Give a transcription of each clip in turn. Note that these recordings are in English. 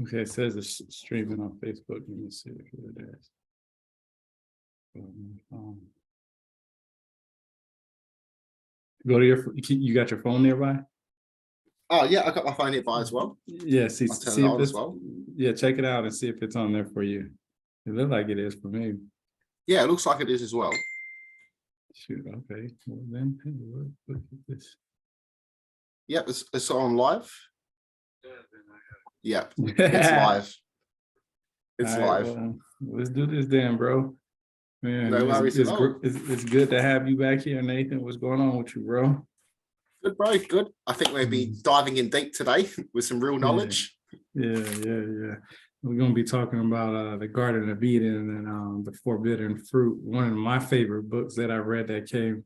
Okay, it says it's streaming on Facebook. Let me see if it is. Go to you got your phone nearby? Oh yeah, I got my phone nearby as well. Yeah, see if it's, well. Yeah, check it out and see if it's on there for you. It looks like it is for me. Yeah, it looks like it is as well. Shoot, okay. Well then, hey, look at this. Yep, it's on live. Yep, it's live. It's right, live. Well, let's do this then, bro. Man, no worries at all. It's good to have you back here, Nathan. What's going on with you, bro? Good, bro. Good. I think we'll be diving in deep today with some real knowledge. Yeah. We're gonna be talking about the Garden of Eden and the Forbidden Fruit. One of my favorite books that I read that came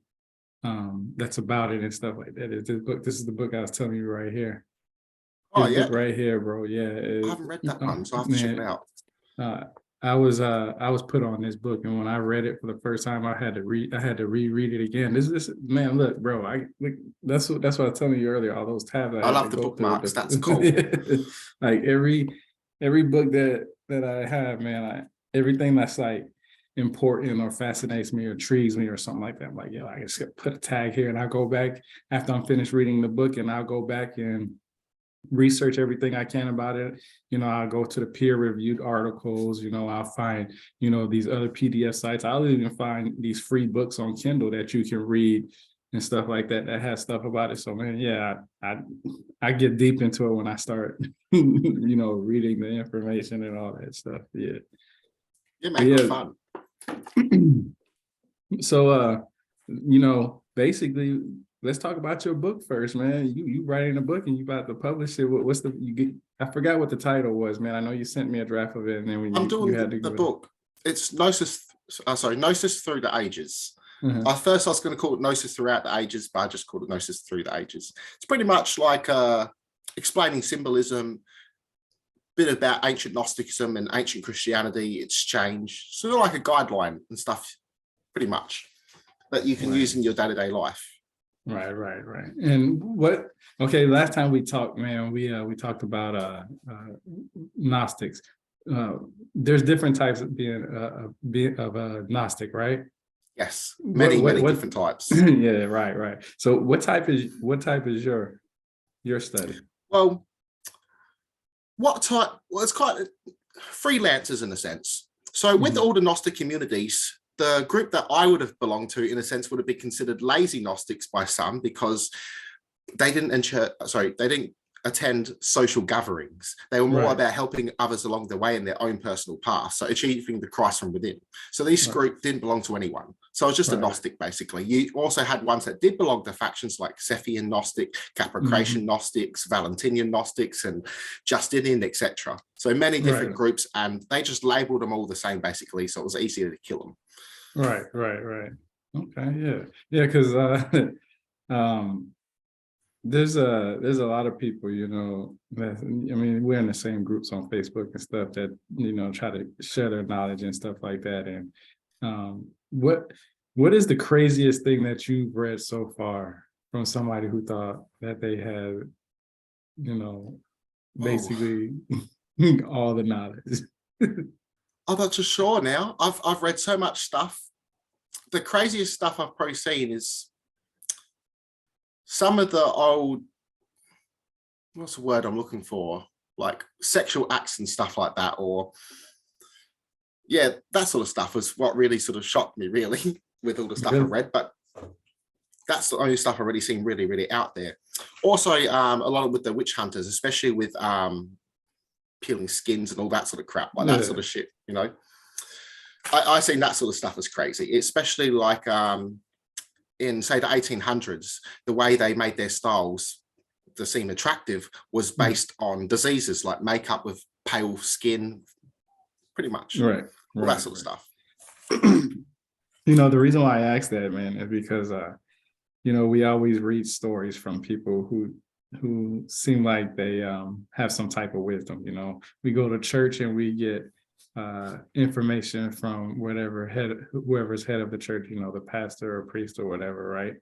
that's about it and stuff like that. Is this book. This is the book I was telling you right here. Oh yeah, right here, bro. Yeah, I haven't read that one, so I have to check it out. I was put on this book, and when I read it for the first time, I had to reread it again. This man, look, bro, that's what I was telling you earlier. All those tabs. I love the bookmarks. That's cool. Like every book that I have, man, everything that's like important or fascinates me or intrigues me or something like that. I'm like, I just put a tag here, and I'll go back after I'm finished reading the book, and I'll go back and research everything I can about it. I'll go to the peer-reviewed articles. I'll find these other PDF sites. I'll even find these free books on Kindle that you can read and stuff like that has stuff about it. So man, yeah, I get deep into it when I start reading the information and all that stuff. Yeah Good fun. So basically, let's talk about your book first, man. You writing a book and you about to publish it. I forgot what the title was, man. I know you sent me a draft of it, and then I'm doing the book. It's Gnosis. Gnosis Through the Ages. At first, I was going to call it Gnosis Throughout the Ages, but I just called it Gnosis Through the Ages. It's pretty much like explaining symbolism, bit about ancient Gnosticism and ancient Christianity, its change, sort of like a guideline and stuff, pretty much, that you can use in your day-to-day life. Right. And last time we talked, man, we talked about Gnostics. There's different types of being a Gnostic, right? Yes, many different types. Yeah, right. So what type is your study? Well, what type? Well, it's quite freelancers in a sense. So with all the Gnostic communities, the group that I would have belonged to, in a sense, would have been considered lazy Gnostics by some, because they didn't attend social gatherings. They were more about helping others along the way in their own personal path, so achieving the Christ from within. So this group didn't belong to anyone. So it was just a Gnostic, basically. You also had ones that did belong to factions like Cephian Gnostic, Caprocratian Gnostics, Valentinian Gnostics, and Justinian, etc. So many different groups, and they just labeled them all the same, basically, so it was easier to kill them. Right. Okay, yeah, because there's a lot of people, we're in the same groups on Facebook and stuff that try to share their knowledge and stuff like that. And what is the craziest thing that you've read so far from somebody who thought that they had basically all the knowledge? I'm not too sure now. I've read so much stuff. The craziest stuff I've probably seen is some of the old, what's the word I'm looking for? Like sexual acts and stuff like that, or that sort of stuff was what really sort of shocked me, really, with all the stuff I read. But that's the only stuff I've already seen really, really out there. Also, a lot with the witch hunters, especially with peeling skins and all that sort of crap, like that sort of shit, I seen that sort of stuff as crazy, especially like in, say, the 1800s, the way they made their styles to seem attractive was based on diseases like makeup with pale skin, pretty much. All that sort of stuff. The reason why I asked that, man, is because we always read stories from people who seem like they have some type of wisdom. We go to church and we get information from whoever's head of the church, the pastor or priest or whatever, right?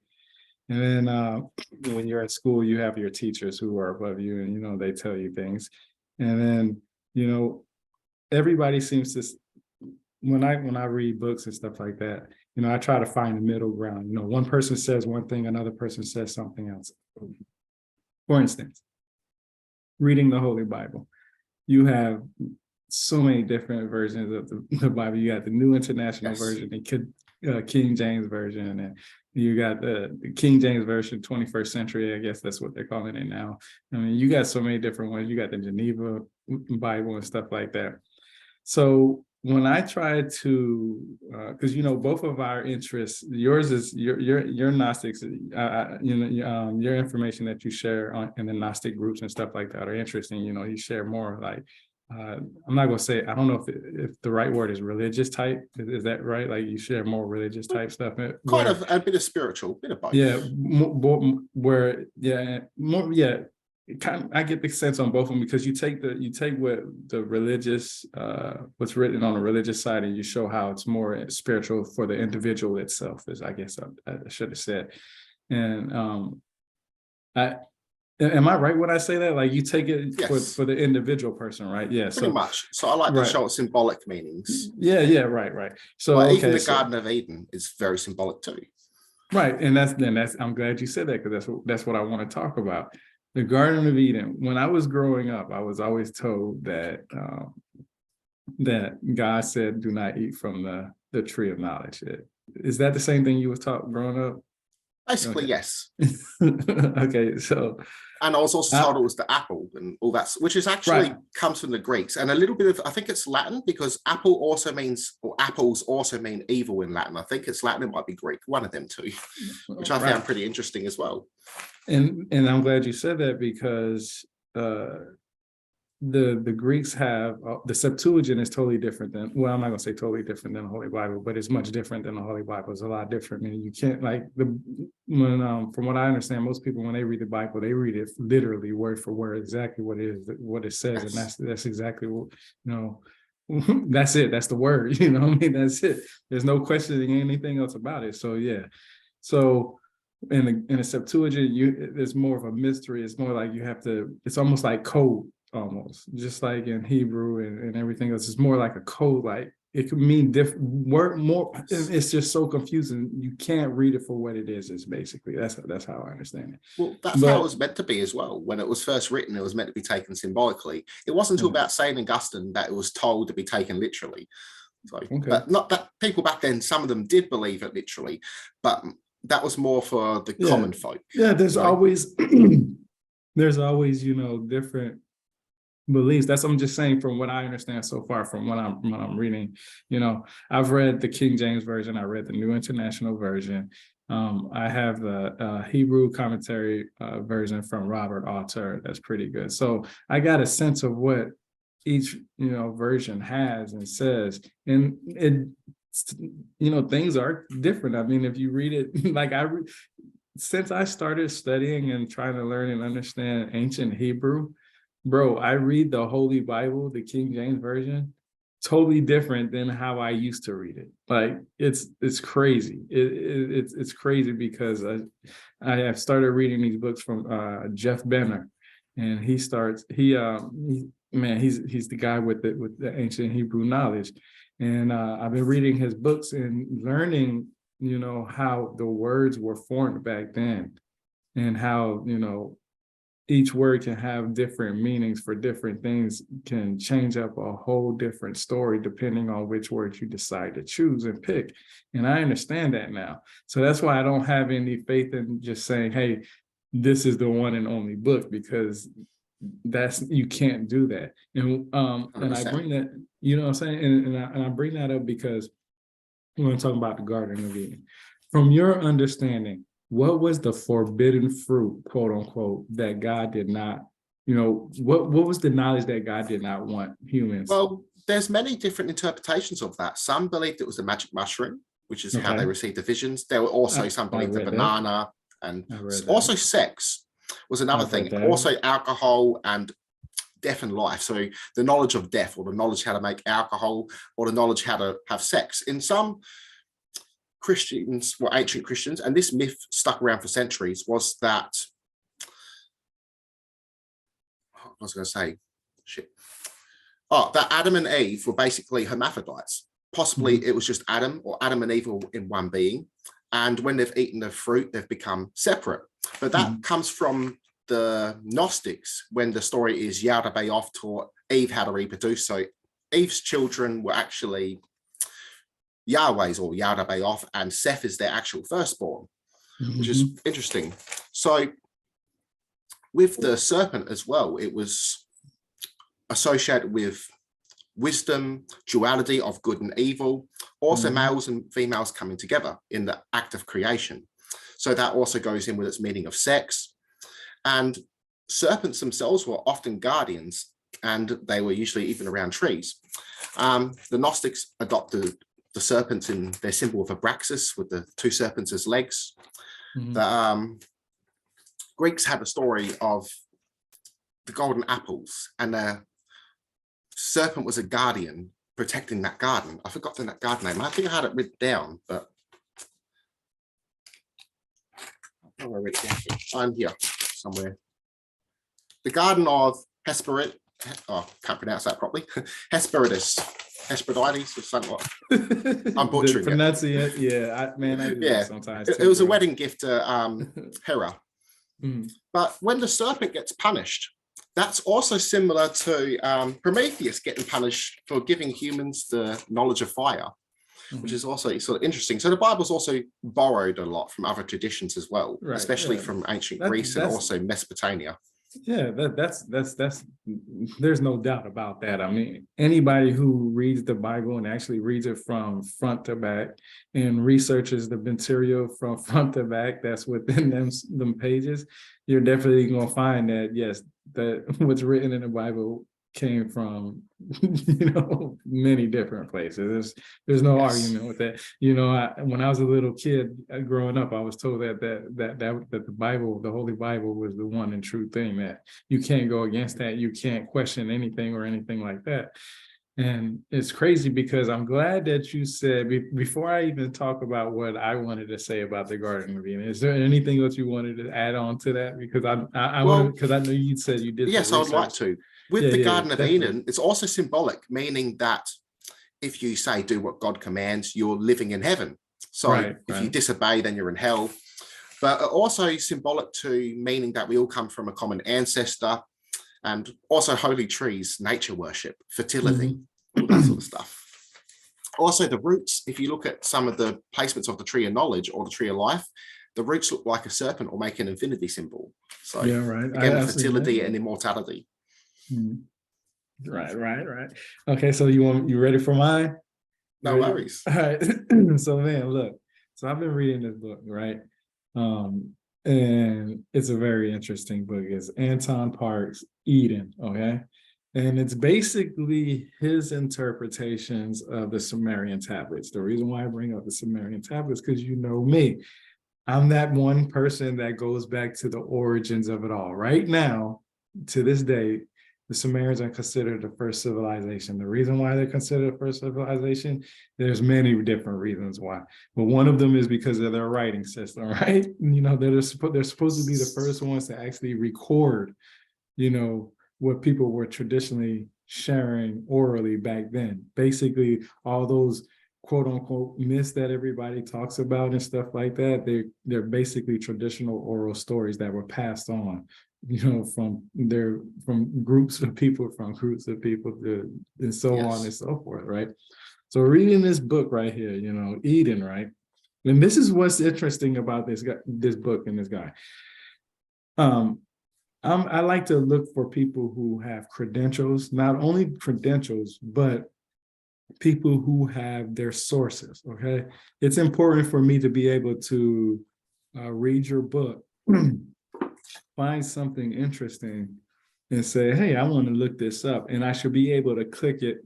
And then when you're at school, you have your teachers who are above you, and they tell you things. And then you know, everybody seems to, when I read books and stuff like that, you know, I try to find the middle ground. You know, one person says one thing, another person says something else. For instance, reading the Holy Bible, you have so many different versions of the Bible. You got the New International Version, the King James Version, and you got the King James Version, 21st century. I guess that's what they're calling it now. I mean, you got so many different ones. You got the Geneva Bible and stuff like that. So when I try to, because you know, both of our interests, yours is your Gnostics, you know, your information that you share on in the Gnostic groups and stuff like that are interesting. You know, you share more like, I'm not gonna say, I don't know if the right word is religious type. Is that right? Like you share more religious type stuff. Kind of a bit of spiritual, bit of both. Yeah, where more I get the sense on both of them, because you take what the religious, what's written on the religious side, and you show how it's more spiritual for the individual itself, as I guess I should have said. And am I right when I say that? Like you take it for the individual person, right? Yeah. Pretty much. So I like to show symbolic meanings. Yeah, right. So well, even the Garden of Eden is very symbolic too. Right. And that's I'm glad you said that, because that's what I want to talk about. The Garden of Eden. When I was growing up, I was always told that that God said, "Do not eat from the tree of knowledge." Is that the same thing you was taught growing up? Basically, yes. Okay, so. And I was also told it was the apple and all that, which is actually comes from the Greeks, and a little bit of, I think it's Latin, because apple also means, or apples also mean evil in Latin. I think it's Latin, it might be Greek, one of them two, which I found pretty interesting as well. And I'm glad you said that, because the Greeks have the Septuagint is totally different than, well, I'm not gonna say totally different than the Holy Bible, but it's much different than the Holy Bible. It's a lot different. I mean, you can't, like, from what I understand, most people, when they read the Bible, they read it literally word for word, exactly what it says, and that's exactly what, you know, that's it. That's the word. You know what I mean? That's it. There's no questioning anything else about it. So yeah. So in the Septuagint, there's more of a mystery. It's more like you have to. It's almost like code. Almost just like in Hebrew and everything else, it's more like a code. Like it could mean different word more. It's just so confusing. You can't read it for what it is. It's basically that's how I understand it. Well, that's how it was meant to be as well. When it was first written, it was meant to be taken symbolically. It wasn't until about St. Augustine that it was told to be taken literally. So, but not that people back then, some of them did believe it literally, but that was more for the common folk. Yeah, there's always you know, different beliefs. That's what I'm just saying, from what I understand so far, from what I'm reading. You know, I've read the King James Version, I read the New International Version. I have the Hebrew commentary version from Robert Alter. That's pretty good. So I got a sense of what each, you know, version has and says, and it, you know, things are different. I mean, if you read it, like since I started studying and trying to learn and understand ancient Hebrew, bro, I read the Holy Bible, the King James Version, totally different than how I used to read it. Like it's crazy. It's crazy, because I have started reading these books from Jeff Benner, and he's the guy with the ancient Hebrew knowledge, and I've been reading his books and learning, you know, how the words were formed back then, and how, you know, each word can have different meanings for different things, can change up a whole different story depending on which word you decide to choose and pick. And I understand that now. So that's why I don't have any faith in just saying, hey, this is the one and only book, because you can't do that. And I bring that, you know what I'm saying? And I bring that up because we're talking about the Garden of Eden. From your understanding, what was the forbidden fruit, quote unquote, that God did not, you know, what was the knowledge that God did not want humans? Well, there's many different interpretations of that. Some believed it was the magic mushroom, which is how they received the visions. There were also some believed the banana, and also sex was another thing. Also alcohol and death and life. So the knowledge of death, or the knowledge how to make alcohol, or the knowledge how to have sex. In some Christians, well, ancient Christians, and this myth stuck around for centuries, was that, I was going to say, shit. Oh, that Adam and Eve were basically hermaphrodites. Possibly it was just Adam, or Adam and Eve were in one being. And when they've eaten the fruit, they've become separate. But that comes from the Gnostics, when the story is Yaldabaoth taught Eve how to reproduce. So Eve's children were actually Yahweh's, or Yaldabaoth, and Seth is their actual firstborn, which is interesting. So with the serpent as well, it was associated with wisdom, duality of good and evil, also males and females coming together in the act of creation. So that also goes in with its meaning of sex. And serpents themselves were often guardians, and they were usually even around trees. The Gnostics adopted the serpents in their symbol of Abraxas, with the two serpents as legs. The Greeks had a story of the golden apples, and the serpent was a guardian protecting that garden. I forgot that garden name. I think I had it written down, but I don't know where it's down. I'm here somewhere. The garden of Hesperid. Oh, can't pronounce that properly. Hesperides or something. I'm butchering it. Yeah, I do that sometimes. It was a wedding gift to Hera. But when the serpent gets punished, that's also similar to Prometheus getting punished for giving humans the knowledge of fire, which is also sort of interesting. So the Bible's also borrowed a lot from other traditions as well, especially from ancient Greece and also Mesopotamia. Yeah, that's there's no doubt about that. I mean, anybody who reads the Bible and actually reads it from front to back and researches the material from front to back that's within them pages, you're definitely gonna find that, yes, that what's written in the Bible came from many different places. There's no argument with that. When I was a little kid growing up, I was told that the Bible, the Holy Bible, was the one and true thing, that you can't go against that, you can't question anything or anything like that. And it's crazy, because I'm glad that you said, before I even talk about what I wanted to say about the Garden of Eden, is there anything else you wanted to add on to that? Because I know you said you did. Yes, I would like to. With the Garden of Eden, it's also symbolic, meaning that if you say, do what God commands, you're living in heaven. So if you disobey, then you're in hell. But also symbolic to meaning that we all come from a common ancestor, and also holy trees, nature worship, fertility, all that sort of stuff. Also the roots, if you look at some of the placements of the tree of knowledge or the tree of life, the roots look like a serpent or make an infinity symbol. So again, fertility and immortality. Right. Okay, so you ready for mine? No worries. All right. So man, look. So I've been reading this book, right? And it's a very interesting book. It's Anton Park's Eden, okay? And it's basically his interpretations of the Sumerian tablets. The reason why I bring up the Sumerian tablets, because you know me, I'm that one person that goes back to the origins of it all. Right now, to this day, the Sumerians are considered the first civilization. The reason why they're considered the first civilization, there's many different reasons why. But one of them is because of their writing system, right? They're supposed to be the first ones to actually record, what people were traditionally sharing orally back then. Basically, all those quote unquote myths that everybody talks about and stuff like that, they're basically traditional oral stories that were passed on, from groups of people, and so on and so forth, right? So reading this book right here, Eden, right? And this is what's interesting about this book and this guy. I like to look for people who have credentials, not only credentials, but people who have their sources, okay? It's important for me to be able to read your book, find something interesting, and say, hey, I want to look this up, and I should be able to click it.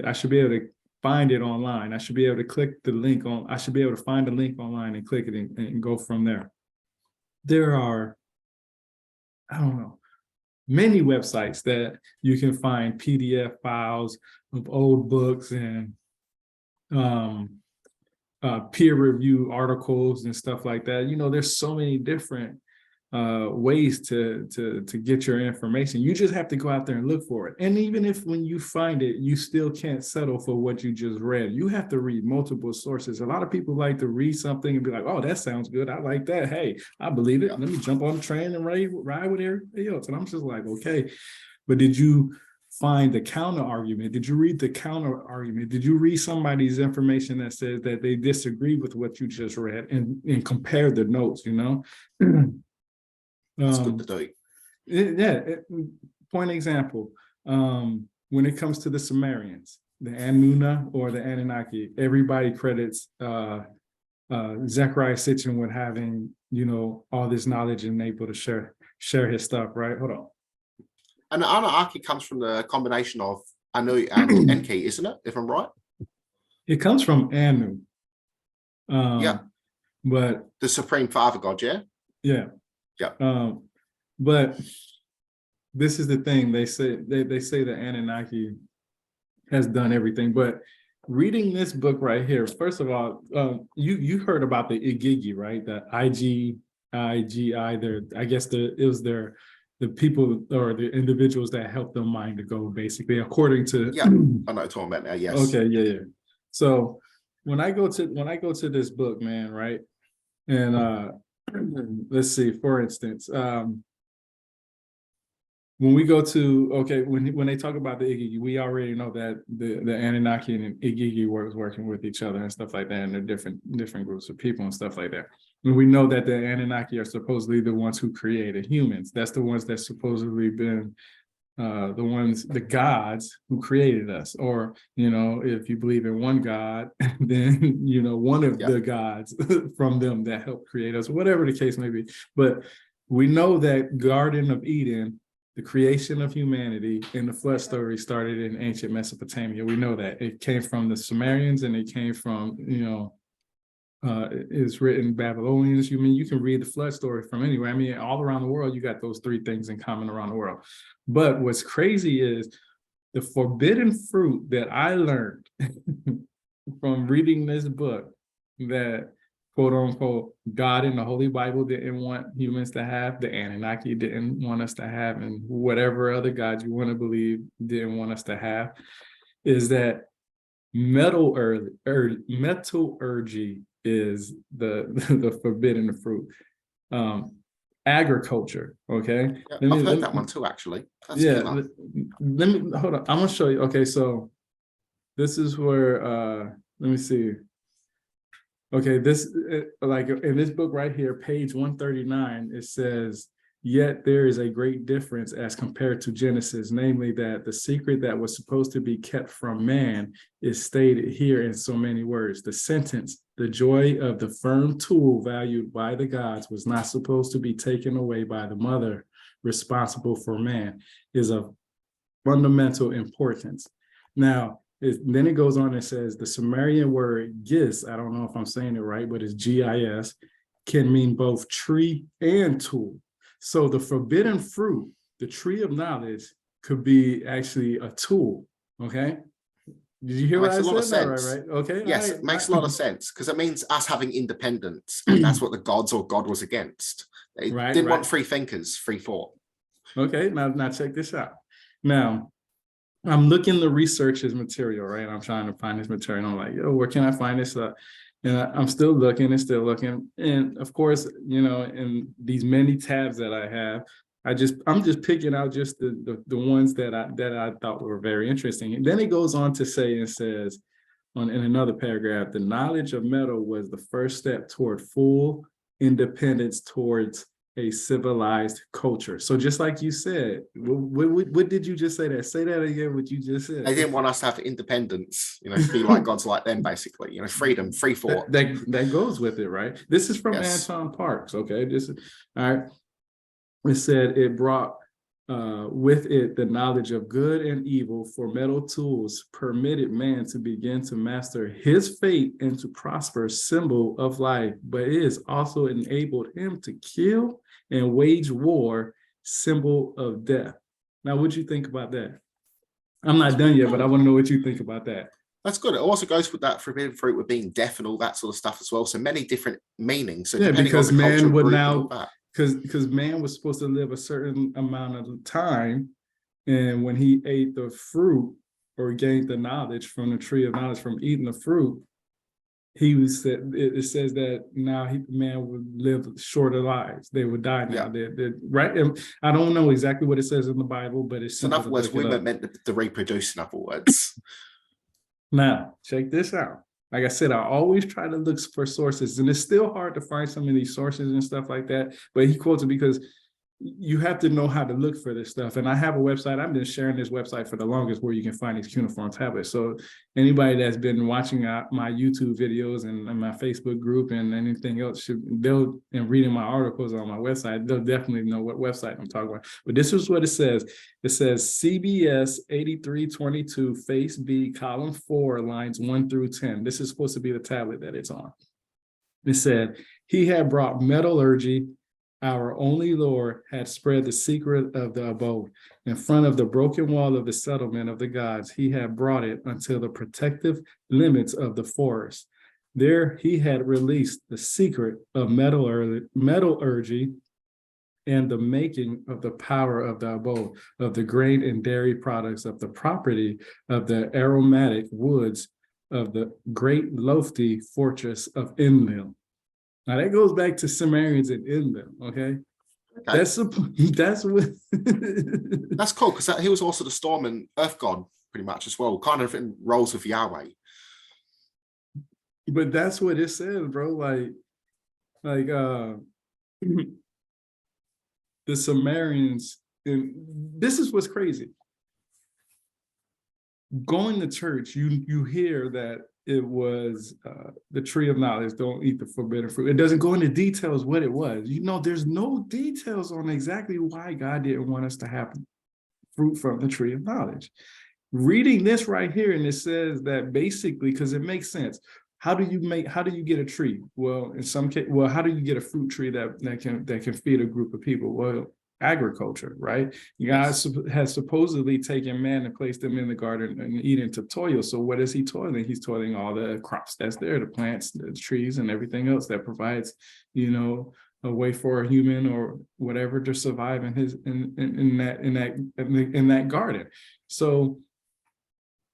I should be able to find it online. I should be able to click the link on, I should be able to find the link online and click it and go from there. There are, I don't know, many websites that you can find PDF files of old books and peer review articles and stuff like that. There's so many different ways to get your information. You just have to go out there and look for it. And even if when you find it, you still can't settle for what you just read. You have to read multiple sources. A lot of people like to read something and be like, oh, that sounds good. I like that. Hey, I believe it. Let me jump on the train and ride with everybody else. And I'm just like, okay, but did you find the counter argument? Did you read the counter argument? Did you read somebody's information that says that they disagree with what you just read and compare the notes, you know? That's good to do. Point example, when it comes to the Sumerians, the Anuna or the Anunnaki, everybody credits Zechariah Sitchin with having, you know, all this knowledge and able to share his stuff, right? Hold on. And the Anunnaki comes from the combination of Anu and Enki, isn't it? If I'm right. It comes from Anu. Yeah. But the Supreme Father God, yeah? Yeah. Yeah. But this is the thing. They say the Anunnaki has done everything. But reading this book right here, first of all, you heard about the Igigi, right? The IGI. There, I guess it was the people or the individuals that helped the mind to go, basically, according to. Yeah, I know what you're talking about now. Yes. Okay. Yeah. So when I go to this book, man, right, and let's see, for instance, when we go to, okay, when they talk about the Igigi, we already know that the Anunnaki and Igigi was working with each other and stuff like that, and they're different groups of people and stuff like that. And we know that the Anunnaki are supposedly the ones who created humans. That's the ones that supposedly been the gods who created us. Or, you know, if you believe in one God, then, you know, one of the gods from them that helped create us, whatever the case may be. But we know that Garden of Eden, the creation of humanity and the flood story, started in ancient Mesopotamia. We know that it came from the Sumerians, and it came from, you know, it's written Babylonians. You can read the flood story from anywhere. I mean, all around the world, you got those three things in common around the world. But what's crazy is the forbidden fruit that I learned from reading this book, that quote unquote God in the Holy Bible didn't want humans to have, the Anunnaki didn't want us to have, and whatever other gods you want to believe didn't want us to have, is that metallurgy is the forbidden fruit. Agriculture, okay? Yeah, I've heard that one too, actually. That's let me hold on. I'm gonna show you. Okay, so this is where let me see. Okay, this like in this book right here, page 139, it says, yet there is a great difference as compared to Genesis, namely that the secret that was supposed to be kept from man is stated here in so many words. The sentence, the joy of the firm tool valued by the gods was not supposed to be taken away by the mother responsible for man, is of fundamental importance. Now, then it goes on and says the Sumerian word gis, I don't know if I'm saying it right, but it's GIS, can mean both tree and tool. So the forbidden fruit, the tree of knowledge, could be actually a tool. Okay. Did you hear what I said? Right. Okay. Yes, it makes a lot of sense, because it means us having independence, and that's what the gods or God was against. They didn't want free thinkers, free thought. Okay. Now check this out. Now, I'm looking to research his material, right? I'm trying to find his material. I'm like, yo, where can I find this? And I'm still looking. And of course, you know, in these many tabs that I have, I'm just picking out just the ones that I thought were very interesting. And then it goes on to say, and says in another paragraph, the knowledge of metal was the first step toward full independence towards a civilized culture. So just like you said, what did you just say that? Say that again, what you just said. They didn't want us to have independence, you know, to be like gods like them, basically, you know, freedom, free thought. That goes with it, right? This is from Anton Parks, okay? This is, all right. It said it brought with it the knowledge of good and evil, for metal tools permitted man to begin to master his fate and to prosper, symbol of life, but it has also enabled him to kill and wage war, symbol of death. Now, what do you think about that? I'm not done yet, but I want to know what you think about that. That's good. It also goes with that forbidden fruit with being deaf and all that sort of stuff as well. So many different meanings. So yeah, because man would now, because man was supposed to live a certain amount of time, and when he ate the fruit or gained the knowledge from the tree of knowledge from eating the fruit, he was said. It says that now man would live shorter lives. They would die now. They're right. And I don't know exactly what it says in the Bible, but it's in other words, we weren't meant to reproduce. In other words, now check this out. Like I said, I always try to look for sources, and it's still hard to find some of these sources and stuff like that. But he quotes it because you have to know how to look for this stuff. And I have a website. I've been sharing this website for the longest where you can find these cuneiform tablets. So anybody that's been watching my YouTube videos and my Facebook group and anything else, and reading my articles on my website, they'll definitely know what website I'm talking about. But this is what it says. It says CBS 8322, face B, column 4, lines 1 through 10. This is supposed to be the tablet that it's on. It said, he had brought metallurgy. Our only Lord had spread the secret of the abode. In front of the broken wall of the settlement of the gods, he had brought it until the protective limits of the forest. There he had released the secret of metallurgy and the making of the power of the abode, of the grain and dairy products, of the property of the aromatic woods, of the great lofty fortress of Enlil. Now that goes back to Sumerians and Enlil, okay? That's what that's cool, because he was also the storm and earth god pretty much as well, kind of in roles with Yahweh. But that's what it says, bro. Like the Sumerians, and this is what's crazy. Going to church, you hear that it was the tree of knowledge, don't eat the forbidden fruit. It doesn't go into details what it was. There's no details on exactly why God didn't want us to have fruit from the tree of knowledge. Reading this right here, and it says that basically, because it makes sense. How do you get a tree? Well, in some case, how do you get a fruit tree that can feed a group of people? Well, agriculture, right? God has supposedly taken man and placed them in the garden and eating to toil. So what is he toiling? He's toiling all the crops that's there, the plants, the trees, and everything else that provides, a way for a human or whatever to survive in that garden. So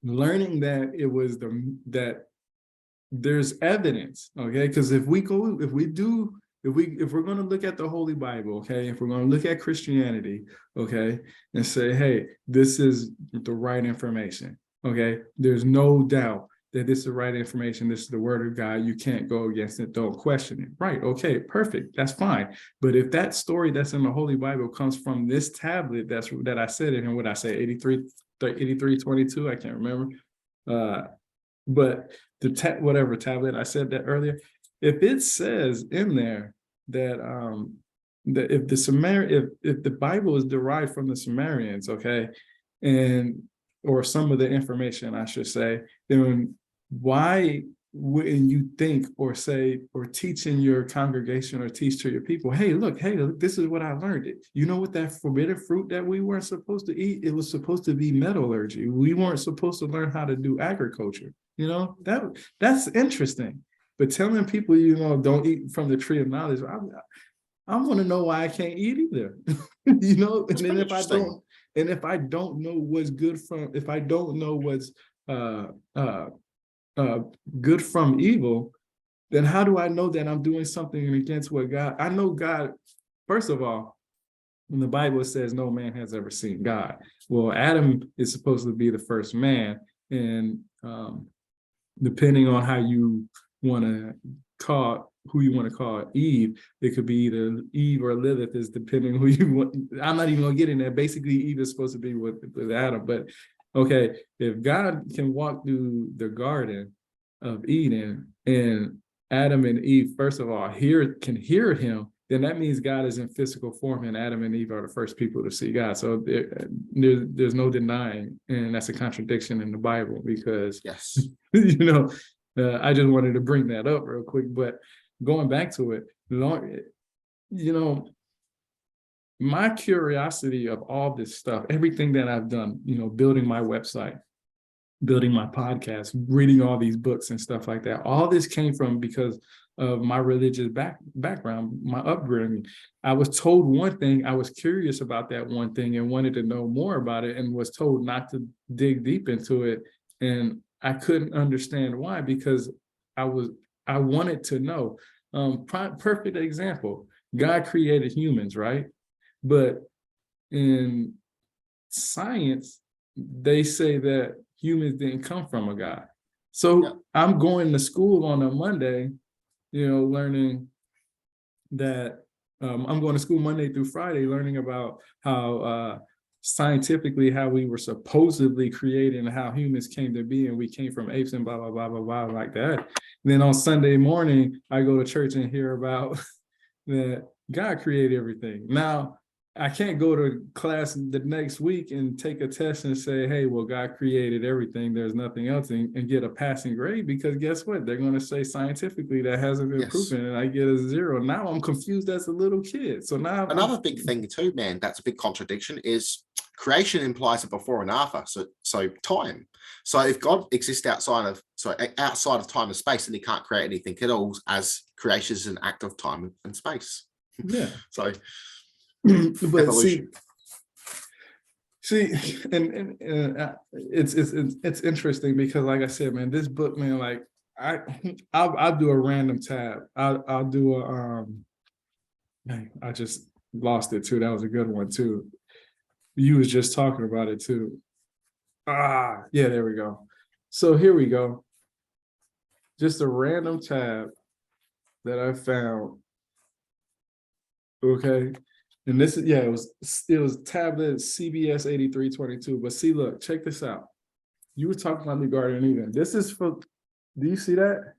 learning that it was that there's evidence, okay? Because if we're going to look at the Holy Bible, okay, if we're going to look at Christianity, okay, and say, hey, this is the right information, okay, there's no doubt that this is the right information, this is the word of God, you can't go against it, don't question it, right? Okay, perfect, that's fine. But if that story that's in the Holy Bible comes from this tablet that I said it in, what I say, 8322, I can't remember, but whatever tablet, I said that earlier. If it says in there that that if the Bible is derived from the Sumerians, okay, or some of the information, I should say, then why wouldn't you think or say or teach in your congregation or teach to your people, hey, look, this is what I learned. You know what that forbidden fruit that we weren't supposed to eat? It was supposed to be metallurgy. We weren't supposed to learn how to do agriculture. That's interesting. But telling people, don't eat from the tree of knowledge, I want to know why I can't eat either. And then if I don't know what's good from, if I don't know what's good from evil, then how do I know that I'm doing something against what God? I know God. First of all, when the Bible says no man has ever seen God, well, Adam is supposed to be the first man, and depending on how you want to call who you want to call Eve, it could be either Eve or Lilith, is depending who you want. I'm not even gonna get in there. Basically, Eve is supposed to be with Adam. But okay, if God can walk through the Garden of Eden and Adam and Eve, first of all, can hear him, then that means God is in physical form, and Adam and Eve are the first people to see God. So there's no denying, and that's a contradiction in the Bible, because yes, I just wanted to bring that up real quick. But going back to it, my curiosity of all this stuff, everything that I've done, building my website, building my podcast, reading all these books and stuff like that, all this came from because of my religious background, my upbringing. I was told one thing, I was curious about that one thing and wanted to know more about it, and was told not to dig deep into it. And I couldn't understand why, because I wanted to know. Perfect example, God created humans, right? But in science, they say that humans didn't come from a God. So I'm going to school on a Monday, learning that I'm going to school Monday through Friday, learning about how scientifically how we were supposedly created and how humans came to be, and we came from apes and blah, blah, blah, blah, blah, like that. And then on Sunday morning, I go to church and hear about that God created everything. Now, I can't go to class the next week and take a test and say, hey, well, God created everything, there's nothing else, and get a passing grade, because guess what? They're going to say scientifically that hasn't been proven, and I get a 0. Now I'm confused as a little kid. So now another big thing too, man, that's a big contradiction, is creation implies a before and after. So time. So if God exists outside of time and space, then he can't create anything at all, as creation is an act of time and space. Yeah. So but evolution. see, and it's interesting, because like I said, man, this book, man, like I'll do a random tab. I'll do a I just lost it too. That was a good one too. You was just talking about it too. Yeah, there we go. So here we go. Just a random tab that I found. Okay. And this is, it was tablet CBS 8322. But see, look, check this out. You were talking about the Garden of Eden. This is for, do you see that?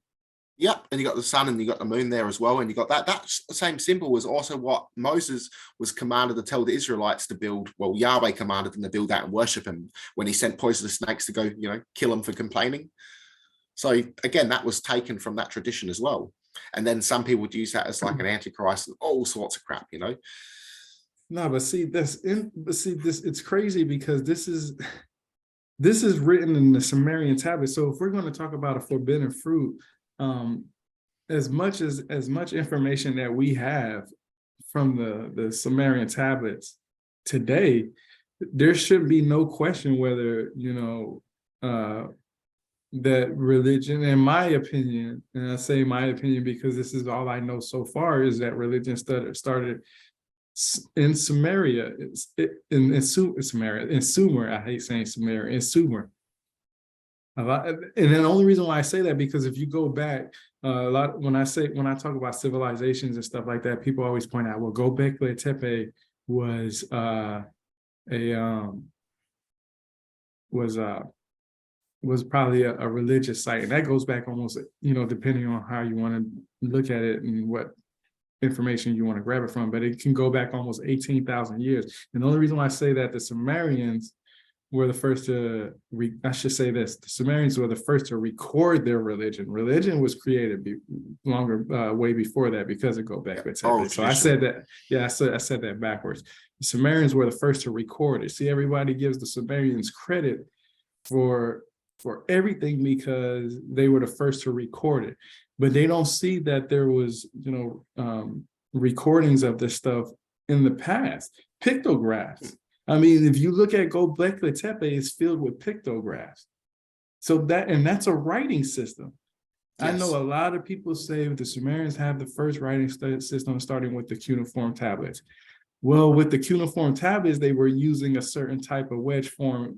Yep, and you got the sun and you got the moon there as well, and you got that same symbol was also what Moses was commanded to tell the Israelites to build. Well, Yahweh commanded them to build that and worship him when he sent poisonous snakes to go, kill them for complaining. So again, that was taken from that tradition as well. And then some people would use that as like an antichrist and all sorts of crap, No, but see, it's crazy, because this is written in the Sumerian tablets. So if we're going to talk about a forbidden fruit, as much information that we have from the Sumerian tablets today, there should be no question whether that religion, in my opinion, and I say my opinion because this is all I know so far, is that religion started in Sumeria, in Sumer. I hate saying Sumeria, in Sumer. And then the only reason why I say that, because if you go back a lot, when I talk about civilizations and stuff like that, people always point out, well, Göbekli Tepe was probably a religious site, and that goes back almost, depending on how you want to look at it and what information you want to grab it from, but it can go back almost 18,000 years. And the only reason why I say that the Sumerians were the first to, the Sumerians were the first to record their religion. Religion was created way before that, because of Göbekli Tepe. So I said that, I said that backwards. The Sumerians were the first to record it. See, everybody gives the Sumerians credit for everything because they were the first to record it, but they don't see that there was, recordings of this stuff in the past. Pictographs. I mean, if you look at Göbekli Tepe, it's filled with pictographs. So that's a writing system. Yes. I know a lot of people say the Sumerians have the first writing system, starting with the cuneiform tablets. Well, with the cuneiform tablets, they were using a certain type of wedge form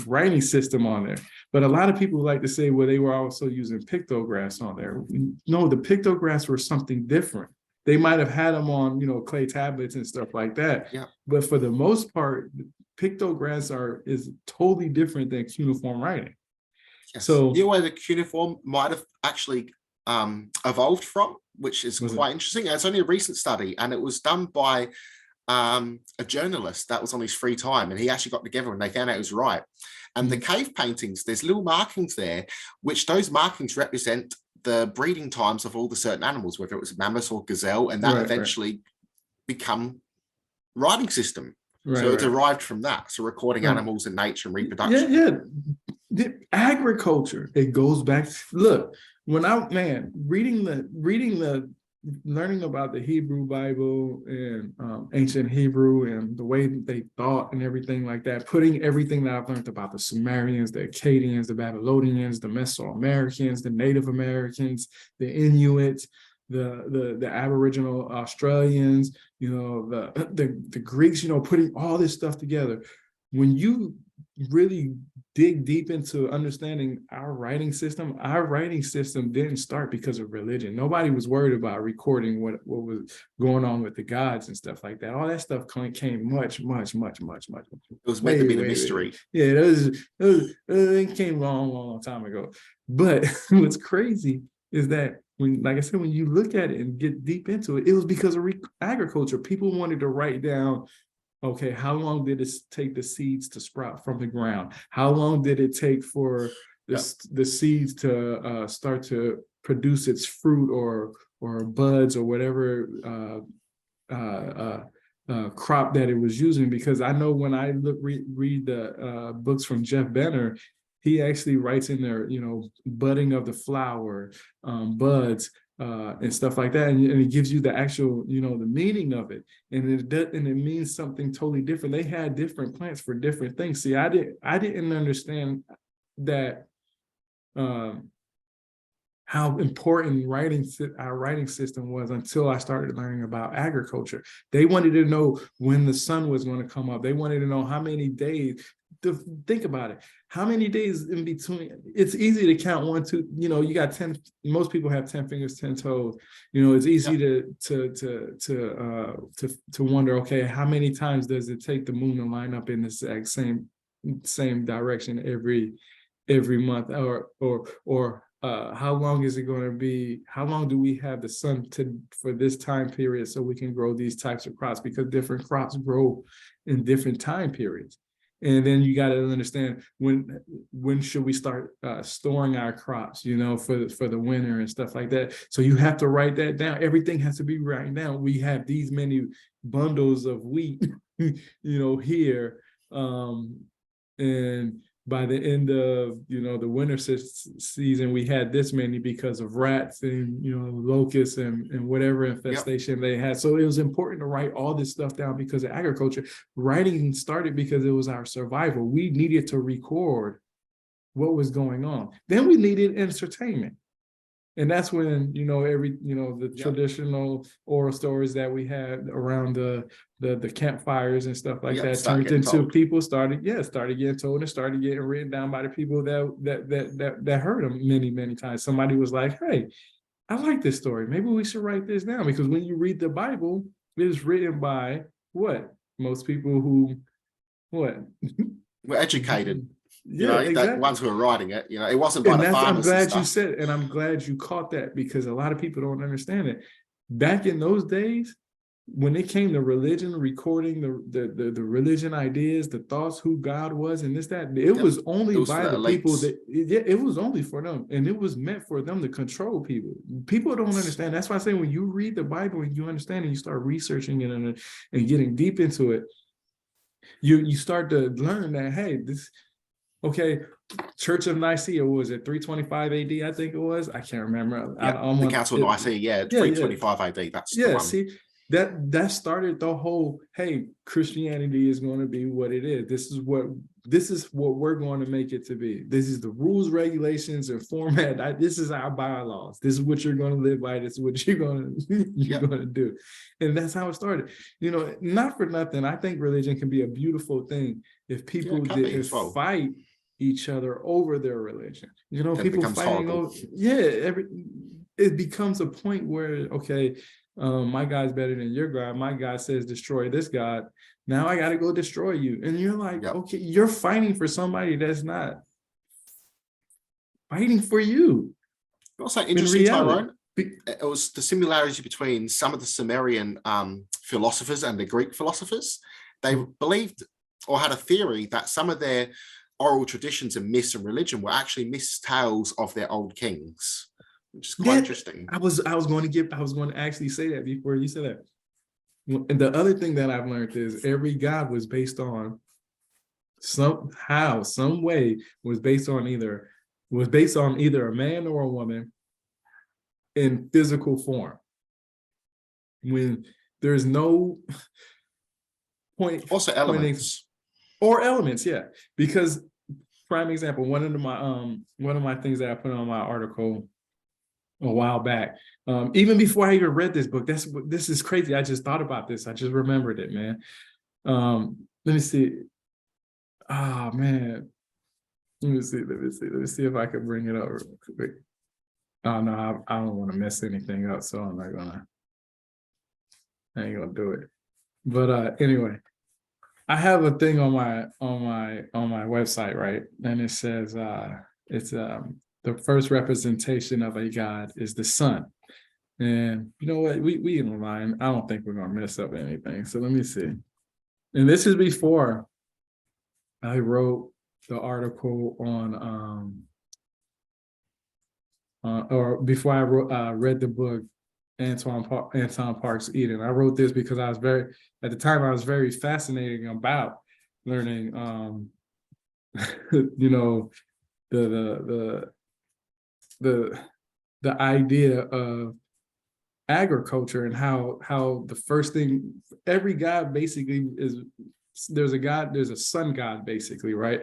writing system on there. But a lot of people like to say, well, they were also using pictographs on there. No, the pictographs were something different. They might have had them on, clay tablets and stuff like that. Yeah. But for the most part, pictographs is totally different than cuneiform writing. Yes. So where the cuneiform might have actually evolved from, which is quite interesting. It's only a recent study, and it was done by a journalist that was on his free time, and he actually got together and they found out it was right. And the cave paintings, there's little markings there, which those markings represent the breeding times of all the certain animals, whether it was mammoth or gazelle, and that eventually become writing system. So it derived from that. So recording animals in nature and reproduction. The agriculture, it goes back. Look, when learning about the Hebrew Bible and ancient Hebrew and the way that they thought and everything like that, putting everything that I've learned about the Sumerians, the Akkadians, the Babylonians, the Mesoamericans, the Native Americans, the Inuits, the Aboriginal Australians, the Greeks, putting all this stuff together. When you really dig deep into understanding our writing system didn't start because of religion. Nobody was worried about recording what was going on with the gods and stuff like that. All that stuff came much. It was meant to be the mystery. Yeah, it came long time ago. But what's crazy is that like I said, when you look at it and get deep into it, it was because of agriculture. People wanted to write down, okay, how long did it take the seeds to sprout from the ground? How long did it take for the seeds to start to produce its fruit or buds or whatever crop that it was using? Because I know when I read the books from Jeff Benner, he actually writes in there, budding of the flower, buds, and stuff like that, and it gives you the actual, the meaning of it, and it means something totally different. They had different plants for different things. See, I didn't understand that how important our writing system was until I started learning about agriculture. They wanted to know when the sun was going to come up. They wanted to know how many days. Think about it. How many days in between? It's easy to count 1, 2. You got 10. Most people have 10 fingers, 10 toes. It's easy to wonder. Okay, how many times does it take the moon to line up in the exact same direction every month, or how long is it going to be? How long do we have the sun for this time period so we can grow these types of crops? Because different crops grow in different time periods. And then you got to understand when should we start storing our crops, for the winter and stuff like that. So you have to write that down. Everything has to be written down. We have these many bundles of wheat, here, and by the end of the winter season, we had this many because of rats and locusts and whatever infestation they had. So it was important to write all this stuff down because of agriculture. Writing started because it was our survival. We needed to record what was going on. Then we needed entertainment. And that's when, the traditional oral stories that we had around the campfires and stuff like that turned into people started getting told and started getting written down by the people that heard them many times. Somebody was like, hey, I like this story. Maybe we should write this down, because when you read the Bible, it is written by what? Most people who were educated. Exactly. The ones who are writing it, it wasn't by the farmers. I'm glad you caught that, because a lot of people don't understand it. Back in those days, when it came to religion, recording the religion ideas, the thoughts, who God was, and this, that, it was only by the people that, it was only for them. And it was meant for them to control people. People don't understand. That's why I say, when you read the Bible and you understand and you start researching it and getting deep into it, you start to learn that, hey, okay, Church of Nicaea, what was it, 325 AD, I think it was? I can't remember. The Council of Nicaea, 325 AD, that's the one. See, that started the whole, hey, Christianity is going to be what it is. This is what we're going to make it to be. This is the rules, regulations, and format. This is our bylaws. This is what you're going to live by. This is what you're going to do. And that's how it started. Not for nothing, I think religion can be a beautiful thing if people didn't fight each other over their religion. People fighting over, it becomes a point where, okay, my God's better than your God. My God says destroy this God. Now I got to go destroy you. And you're like, okay, you're fighting for somebody that's not fighting for you. Also interesting, Tyrone, it was the similarity between some of the Sumerian philosophers and the Greek philosophers. They believed or had a theory that some of their oral traditions and myths and religion were actually myths, tales of their old kings, which is quite interesting. I was going to actually say that before you said that. And the other thing that I've learned is every god was based on somehow, some way was based on either a man or a woman in physical form. When there's no point Also pointing elements. or elements, yeah. Because prime example, one of my things that I put on my article a while back, even before I even read this book, this is crazy. I just thought about this. I just remembered it, man. Let me see. Oh man. Let me see if I can bring it up real quick. Oh no, I don't want to mess anything up, so I ain't gonna do it. But anyway, I have a thing on my website, right? And it says it's the first representation of a god is the sun. And you know what? We in line. I don't think we're gonna mess up anything. So let me see. And this is before I wrote the article on or before I read the book Anton Parks Eden. I wrote this because I was very fascinated about learning you know, the idea of agriculture and how the first thing, every god basically is, there's a sun god basically, right?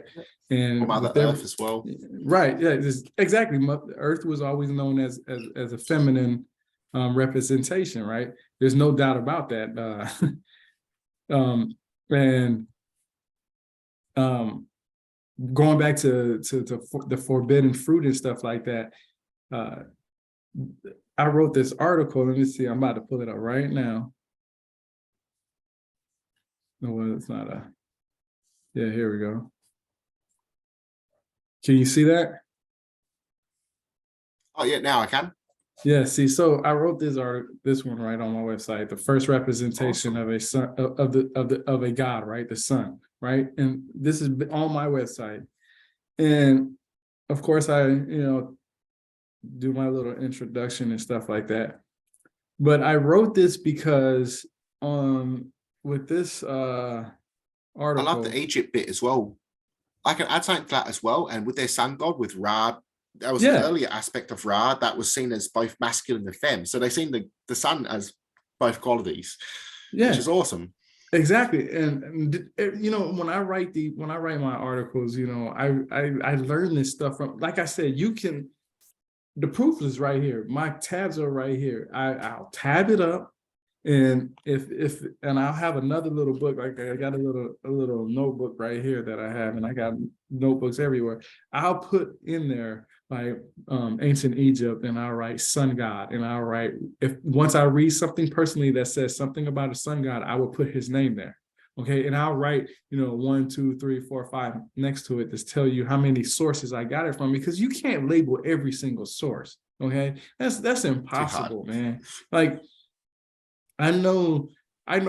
And Mother Earth as well. Right, yeah, exactly. Earth was always known as a feminine representation, right? There's no doubt about that. And going back to the forbidden fruit and stuff like that, I wrote this article. Let me see. I'm about to pull it up right now. No, it's not a. Yeah, here we go. Can you see that? Oh yeah, now I can. Yeah, see, so I wrote this one right on my website. The first representation of a son of a god, right? The sun, right? And this is on my website. And of course, I do my little introduction and stuff like that. But I wrote this because with this article, I love the Egypt bit as well. I can add something to that as well. And with their sun god, with Ra, that was an earlier aspect of Ra that was seen as both masculine and femme. So they seen the sun as both qualities, which is awesome. Exactly. And when I write my articles, I learn this stuff from, like I said, the proof is right here. My tabs are right here. I'll tab it up. And and I'll have another little book, like I got a little notebook right here that I have, and I got notebooks everywhere. I'll put in there like ancient Egypt, and I'll write sun god, and I'll write, once I read something personally that says something about a sun god, I will put his name there. Okay, and I'll write 1, 2, 3, 4, 5 next to it to tell you how many sources I got it from, because you can't label every single source. Okay, that's impossible, man. Like, I know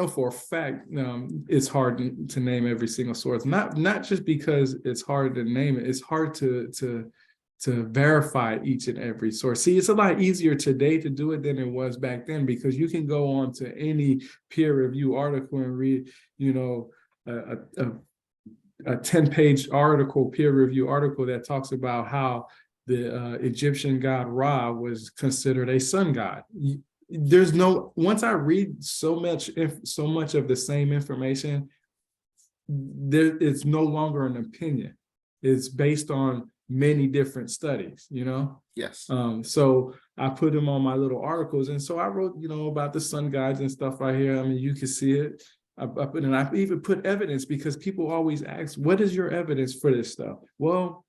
for a fact it's hard to name every single source. Not just because it's hard to name it. It's hard to verify each and every source. See, it's a lot easier today to do it than it was back then, because you can go on to any peer review article and read, a 10-page article, peer review article that talks about how the Egyptian god Ra was considered a sun god. Once I read so much of the same information, it's no longer an opinion. It's based on many different studies, Yes. So I put them on my little articles. And so I wrote, about the sun gods and stuff right here. I mean, you can see it. I even put evidence, because people always ask, what is your evidence for this stuff? Well,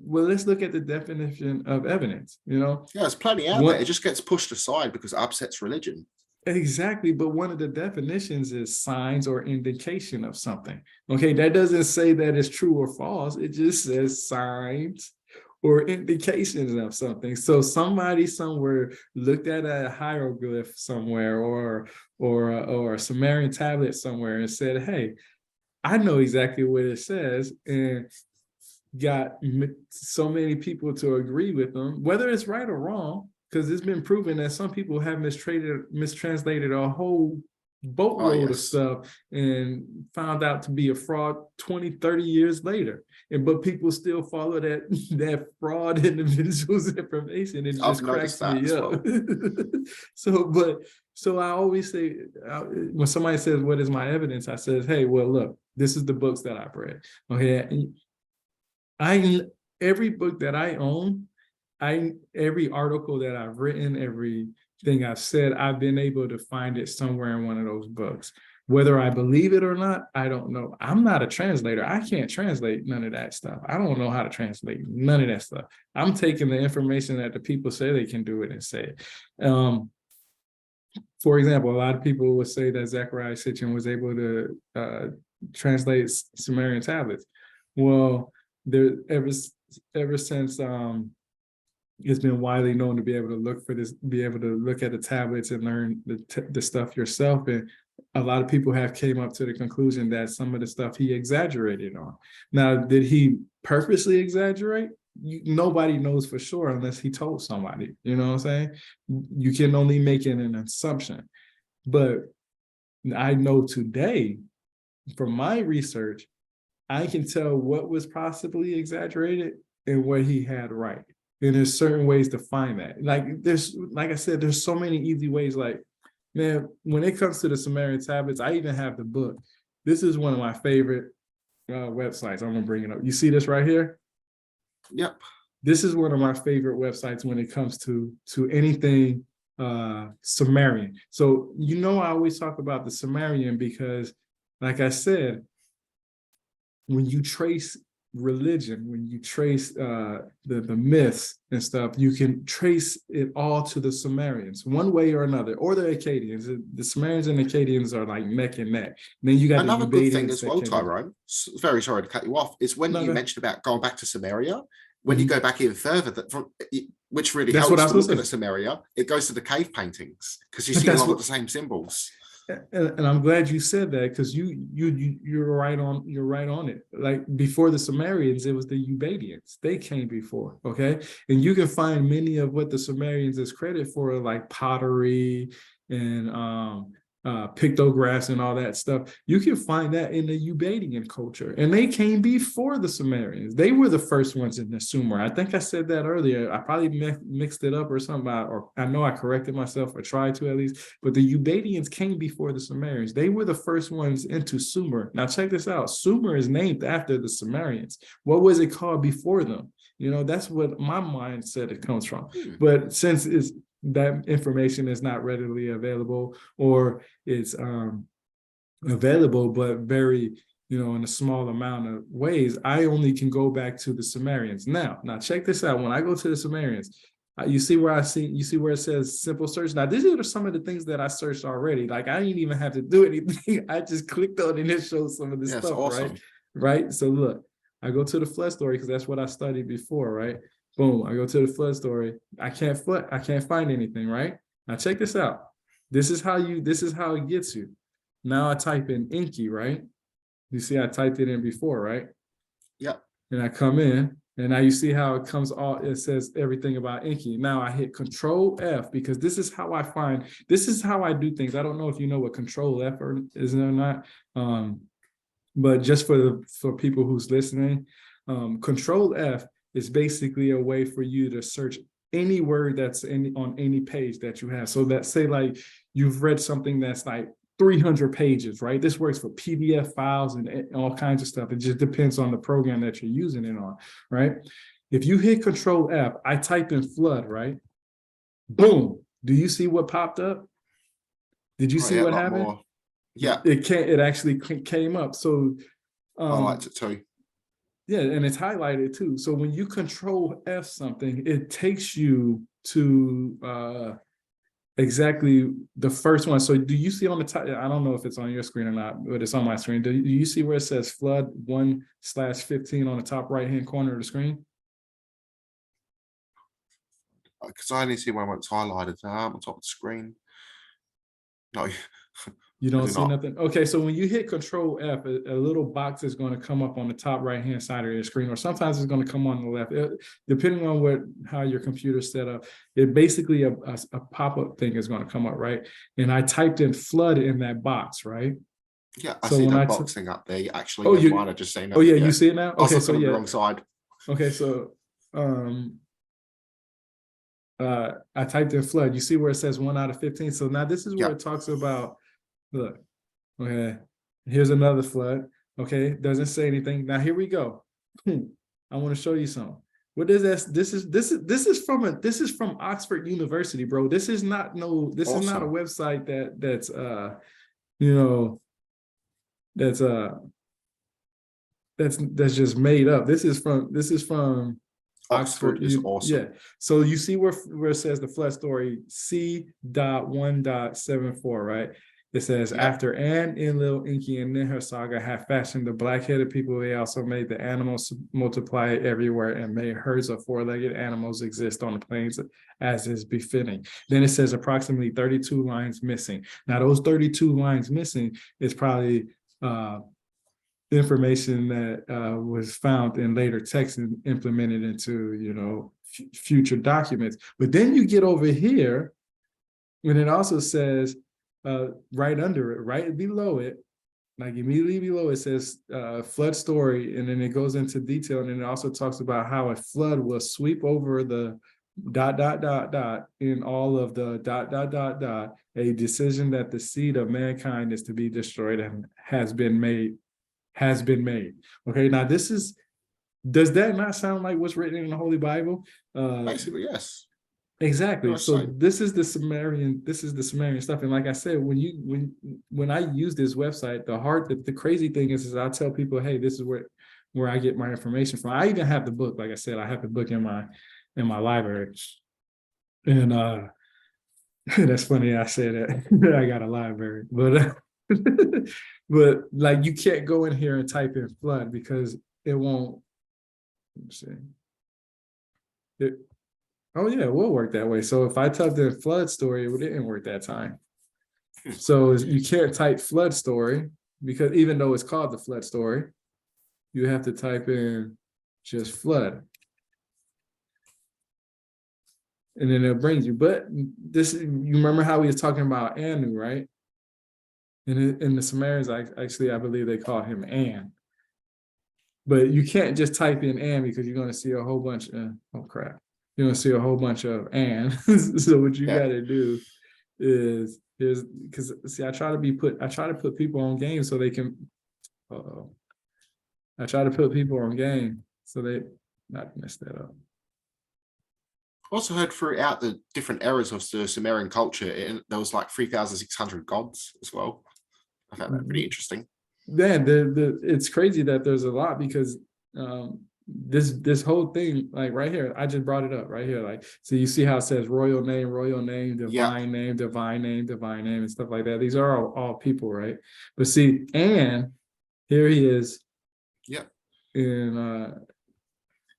let's look at the definition of evidence, Yeah, there's plenty out there. It just gets pushed aside because it upsets religion. Exactly. But one of the definitions is signs or indication of something. Okay, that doesn't say that it's true or false. It just says signs or indications of something. So somebody somewhere looked at a hieroglyph somewhere or a Sumerian tablet somewhere and said, hey, I know exactly what it says, and got so many people to agree with them, whether it's right or wrong, because it's been proven that some people have mistranslated a whole boatload of yes. stuff and found out to be a fraud 20, 30 years later. But people still follow that fraud individual's information, and it I've just noticed cracks that me as up. well. So I always say, when somebody says, what is my evidence? I says, hey, well, look, this is the books that I've read. Okay. Every book that I own, every article that I've written, everything I've said, I've been able to find it somewhere in one of those books. Whether I believe it or not, I don't know. I'm not a translator. I can't translate none of that stuff. I don't know how to translate none of that stuff. I'm taking the information that the people say they can do it and say it. For example, a lot of people would say that Zechariah Sitchin was able to translate Sumerian tablets. Well, ever since it's been widely known to be able to look for this, be able to look at the tablets and learn the stuff yourself. And a lot of people have came up to the conclusion that some of the stuff he exaggerated on. Now, did he purposely exaggerate? Nobody knows for sure unless he told somebody, you know what I'm saying? You can only make it an assumption. But I know today, from my research, I can tell what was possibly exaggerated and what he had right. And there's certain ways to find that. Like I said, there's so many easy ways. Like, man, when it comes to the Sumerian tablets, I even have the book. This is one of my favorite websites. I'm gonna bring it up. You see this right here? Yep. This is one of my favorite websites when it comes to anything Sumerian. So, I always talk about the Sumerian because, like I said, when you trace religion, when you trace the myths and stuff, you can trace it all to the Sumerians, one way or another, or the Akkadians. The Sumerians and Akkadians are like neck and neck. Then you got Another the good thing Ubadians as well, Tyrone, very sorry to cut you off, is when you mentioned about going back to Samaria, when you go back even further, which really That's what I helps was to look gonna at Samaria, it goes to the cave paintings because you But see a that's lot what- of the same symbols. And I'm glad you said that, because you're right on it. Like, before the Sumerians, it was the Ubadians. They came before, okay? And you can find many of what the Sumerians is credited for, like pottery and pictographs and all that stuff. You can find that in the Ubadian culture, and they came before the Sumerians. They were the first ones in the Sumer. I think I said that earlier. I probably mixed it up or something, or I know I corrected myself, or tried to at least. But the Ubadians came before the Sumerians. They were the first ones into Sumer. Now check this out. Sumer is named after the Sumerians. What was it called before them? That's what my mind said it comes from. But since that information is not readily available, or it's available but very in a small amount of ways, I only can go back to the Sumerians. Now check this out. When I go to the Sumerians, you see where it says simple search. Now these are some of the things that I searched already. Like, I didn't even have to do anything. I just clicked on it and it shows some of this stuff. Awesome. Right. So look, I go to the flood story because that's what I studied before, right? Boom, I go to the flood story. I can't find anything, right? Now check this out. This is how it gets you. Now I type in Inky, right? You see I typed it in before, right? Yep. And I come in, and now you see how it says everything about Inky. Now I hit Control F, because this is how I do things. I don't know if you know what Control F is or not. But just for people who's listening, Control F is basically a way for you to search any word that's on any page that you have. So that, say, like, you've read something that's like 300 pages, right? This works for PDF files and all kinds of stuff. It just depends on the program that you're using it on, right? If you hit Control F, I type in flood, right? Boom. Do you see what popped up? Did you see what happened? More. Yeah. It actually came up. So I liked it too. Yeah, and it's highlighted too. So when you Control F something, it takes you to exactly the first one. So do you see on the top? I don't know if it's on your screen or not, but it's on my screen. Do you see where it says flood 1/15 on the top right-hand corner of the screen? Because I only see one where it's highlighted on top of the screen. No, You I don't do see not. nothing? Okay, so when you hit Control F, a little box is going to come up on the top right-hand side of your screen, or sometimes it's going to come on the left, depending on how your computer's set up. It basically a pop-up thing is going to come up, right? And I typed in flood in that box, right? Yeah, I So see when that I box thing up there. Actually, oh never you mind. I just seen oh it. yeah, Yeah. you see it now? I was Okay, so looking on the yeah. wrong side. Okay, so I typed in flood. You see where it says 1 out of 15. So now this is where Yeah. it talks about, look, okay, here's another flood. Okay, doesn't say anything. Now here we go. I want to show you something. What is this? This is from Oxford University, bro. This is not this is not a Awesome. website that's you know that's just made up. This is from Oxford is Yeah. awesome. So you see where it says the flood story C.1.74, right? It says, Yeah. after Anne, Enlil, Enki, and Ninher saga have fashioned the black-headed people, they also made the animals multiply everywhere and made herds of four-legged animals exist on the plains as is befitting. Then it says approximately 32 lines missing. Now, those 32 lines missing is probably information that was found in later texts and implemented into future documents. But then you get over here, and it also says right under it, right below it, like immediately below it says flood story, and then it goes into detail, and then it also talks about how a flood will sweep over the ... in all of the ... a decision that the seed of mankind is to be destroyed and has been made. Okay, now does that not sound like what's written in the Holy Bible? Basically, yes. Exactly. So So this is the Sumerian stuff. And like I said, when I use this website, the crazy thing is I tell people, hey, this is where I get my information from. I even have the book. Like I said, I have the book in my library. And that's funny I say that. I got a library, but but like you can't go in here and type in flood because it won't. Let's see. Oh yeah, it will work that way. So if I typed in flood story, it didn't work that time. So you can't type flood story because even though it's called the flood story, you have to type in just flood. And then it brings you. But you remember how we was talking about Anu, right? In the Sumerians, I believe they call him An. But you can't just type in An because you're going to see a whole bunch of, oh crap, you're going to see a whole bunch of An. So what you got to do is because see, I try to put people on game so they can, I try to put people on game so they not mess that up. Also heard throughout the different eras of the Sumerian culture, there was like 3,600 gods as well. I found that pretty interesting. Then it's crazy that there's a lot because this whole thing, like right here, I just brought it up right here. Like, so you see how it says royal name, divine name, divine name, divine name, and stuff like that. These are all people, right? But see, and here he is. Yep. And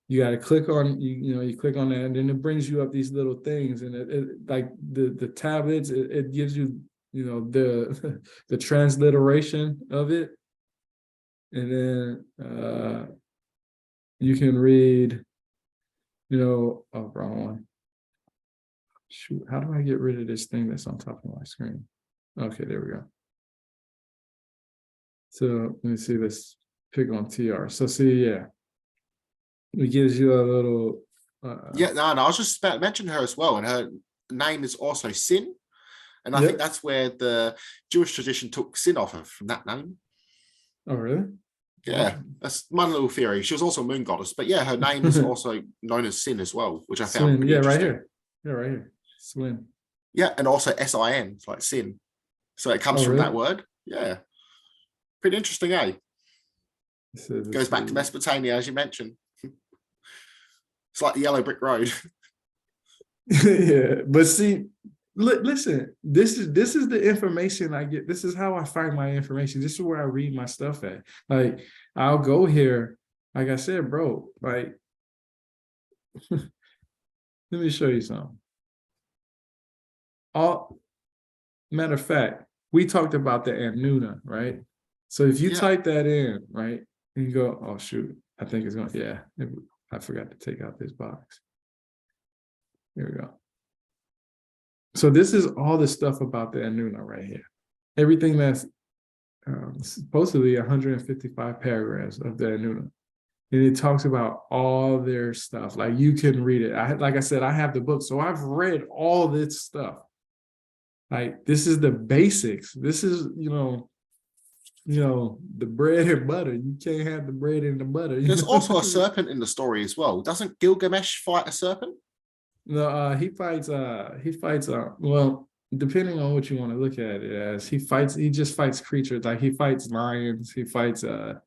you got to click on you click on that, and then it brings you up these little things, and it like the tablets. It gives you the transliteration of it, and then you can read. Oh, wrong one. Shoot, how do I get rid of this thing that's on top of my screen? Okay, there we go. So let me see this. Pick on TR. So see, yeah. It gives you a little. No, I was just about to mention her as well, and her name is also Sin, and I think that's where the Jewish tradition took Sin off of, from that name. Oh, really? Yeah, that's my little theory. She was also a moon goddess, but yeah, her name is also known as Sin as well, which I found pretty interesting. Right here. Yeah, right here. Swin. Yeah, and also SIN, it's like sin. So it comes from that word. Yeah. Pretty interesting, eh? Goes back to Mesopotamia, as you mentioned. It's like the yellow brick road. Yeah, but see, listen, this is the information I get. This is how I find my information. This is where I read my stuff at. Like, I'll go here, like I said, bro, like, let me show you something. Matter of fact, we talked about the Anuna, right? So if you Yeah. type that in, right, and you go, oh shoot, I think it's gonna, I forgot to take out this box. Here we go. So this is all the stuff about the Anuna right here. Everything that's supposedly 155 paragraphs of the Anuna. And it talks about all their stuff. Like you can read it. Like I said, I have the book. So I've read all this stuff. Like this is the basics. This is, the bread and butter. You can't have the bread and the butter. There's also a serpent in the story as well. Doesn't Gilgamesh fight a serpent? No, he fights, well, depending on what you want to look at it as, he just fights creatures. Like he fights lions, he fought a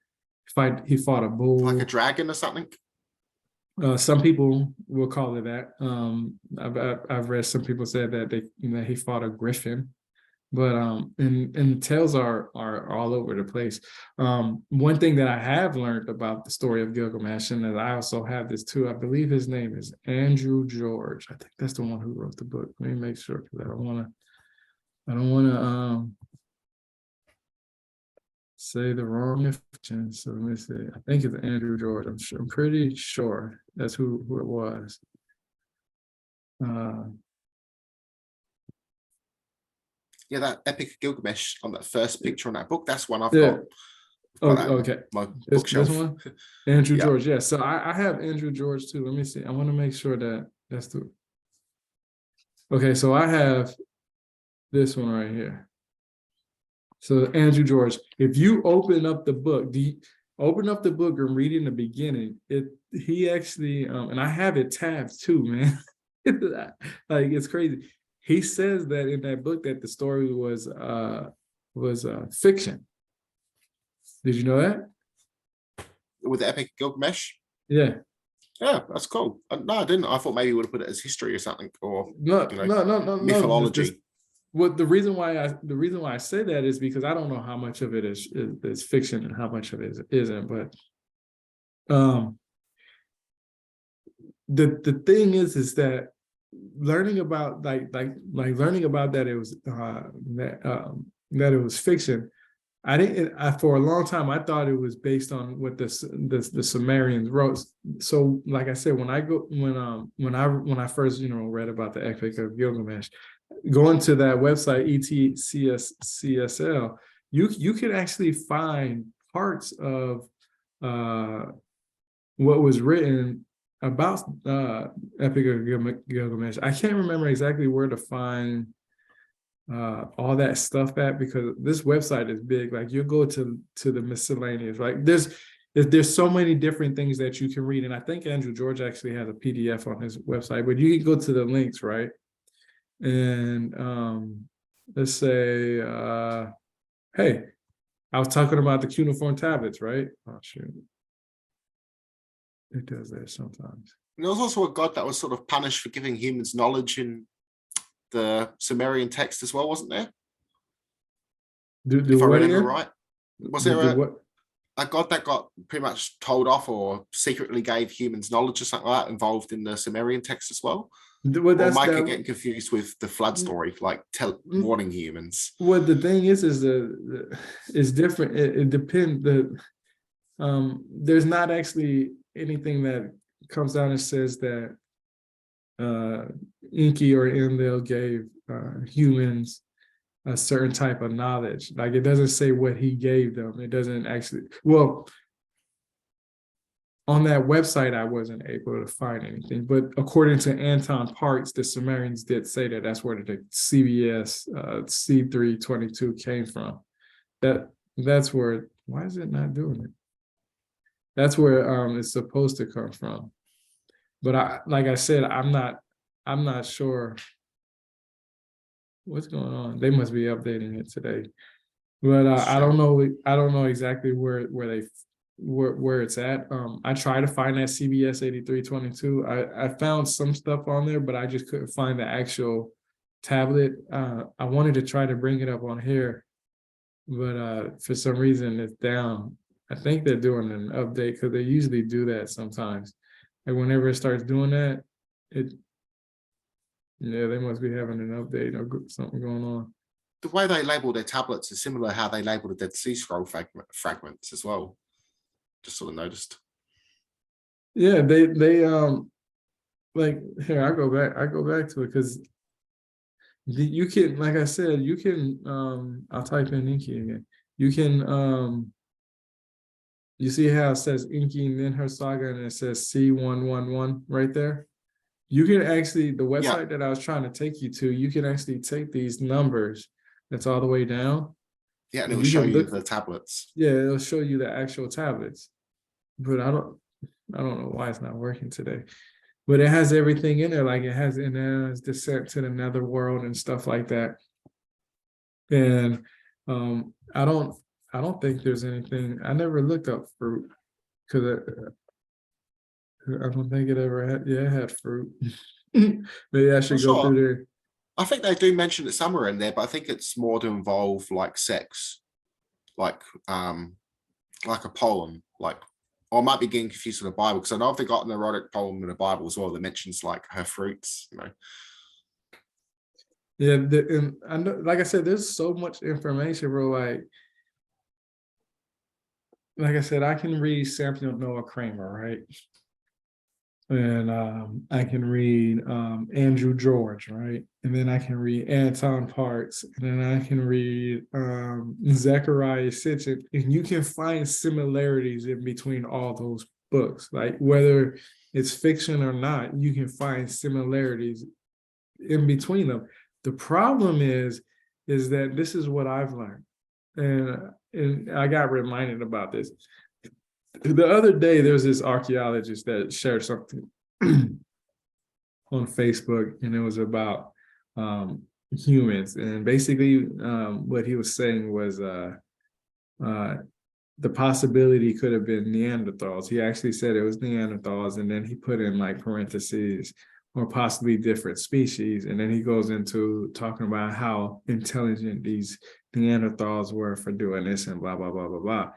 bull. Like a dragon or something? Some people will call it that. I've read some people said that he fought a griffin, but and the tales are all over the place. One thing that I have learned about the story of Gilgamesh, and that I also have this too. I believe his name is Andrew George. I think that's the one who wrote the book. Let me make sure, because I don't want to say the wrong information. So let me see. I think it's Andrew George. I'm pretty sure that's who it was. Yeah, that Epic of Gilgamesh on that first picture on that book. That's one I've Yeah. got. Okay. My This bookshelf. one? Andrew Yeah. George. Yeah. So I have Andrew George too. Let me see. I want to make sure that that's the. Okay. So I have this one right here. So Andrew George, if you open up the book, and read in the beginning, he actually, and I have it tabbed too, man. Like it's crazy. He says that in that book that the story was fiction. Did you know that? With the Epic of Gilgamesh? Yeah. Yeah, that's cool. No, I didn't. I thought maybe you would have put it as history or something, or No. mythology. Well, the reason why I say that is because I don't know how much of it is fiction and how much of it isn't. But the thing is that learning about learning about that it was that it was fiction. For a long time I thought it was based on what the Sumerians wrote. So like I said, when I first read about the Epic of Gilgamesh, going to that website ETCSL, you can actually find parts of what was written about Epic of Gilgamesh. I can't remember exactly where to find all that stuff at, because this website is big. Like you go to the miscellaneous, right? There's so many different things that you can read, and I think Andrew George actually has a PDF on his website. But you can go to the links, right? And let's say, hey, I was talking about the cuneiform tablets, right? Oh shoot, it does that sometimes. And there was also a god that was sort of punished for giving humans knowledge in the Sumerian text as well, wasn't there? If I remember right, was there a god that got pretty much told off or secretly gave humans knowledge or something like that involved in the Sumerian text as well? Or might get getting confused with the flood story, like warning humans. Well, the thing is it's different. It depends. There's not actually anything that comes down and says that Enki or Enlil gave humans a certain type of knowledge. Like it doesn't say what he gave them. It doesn't actually. Well, on that website, I wasn't able to find anything. But according to Anton Parks, the Sumerians did say that that's where the CBS C322 came from. That's where. Why is it not doing it? That's where it's supposed to come from. But like I said, I'm not sure what's going on. They must be updating it today. But Sure. I don't know exactly where it's at. I tried to find that CBS 8322. I found some stuff on there, but I just couldn't find the actual tablet. I wanted to try to bring it up on here, but for some reason it's down. I think they're doing an update, because they usually do that sometimes. Like whenever it starts doing that, they must be having an update or something going on. the way they label their tablets is similar to how they label the Dead Sea Scroll fragments as well. Just sort of noticed. Yeah, they like here I go back to it because you can, like I said, you can I'll type in Inky again. You can you see how it says Inky and then her saga and it says C111 right there. You can actually, the website that I was trying to take you to, you can actually take these numbers that's all the way down. Yeah, and it will show you the tablets. Yeah, it'll show you the actual tablets. But I don't know why it's not working today. But it has everything in there, like it has in there descent to the netherworld and stuff like that. And I don't think there's anything. I never looked up fruit because I don't think it ever had. Yeah, it had fruit. Maybe I should go through there. I think they do mention it somewhere in there, but I think it's more to involve like sex, like a poem, like, or I might be getting confused with the Bible because I know if they got an erotic poem in the Bible as well that mentions like her fruits, you know. Yeah, and I know, like I said, there's so much information, bro. Like I said, I can read Samuel Noah Kramer, right? And I can read Andrew George, right? And then I can read Anton Parks, and then I can read Zechariah Sitchin, and you can find similarities in between all those books. Like whether it's fiction or not, you can find similarities in between them. The problem is that this is what I've learned, and I got reminded about this. The other day, there's this archaeologist that shared something on Facebook, and it was about humans. And basically, what he was saying was the possibility could have been Neanderthals. He actually said it was Neanderthals, and then he put in like parentheses, or possibly different species. And then he goes into talking about how intelligent these Neanderthals were for doing this and blah, blah, blah, blah, blah.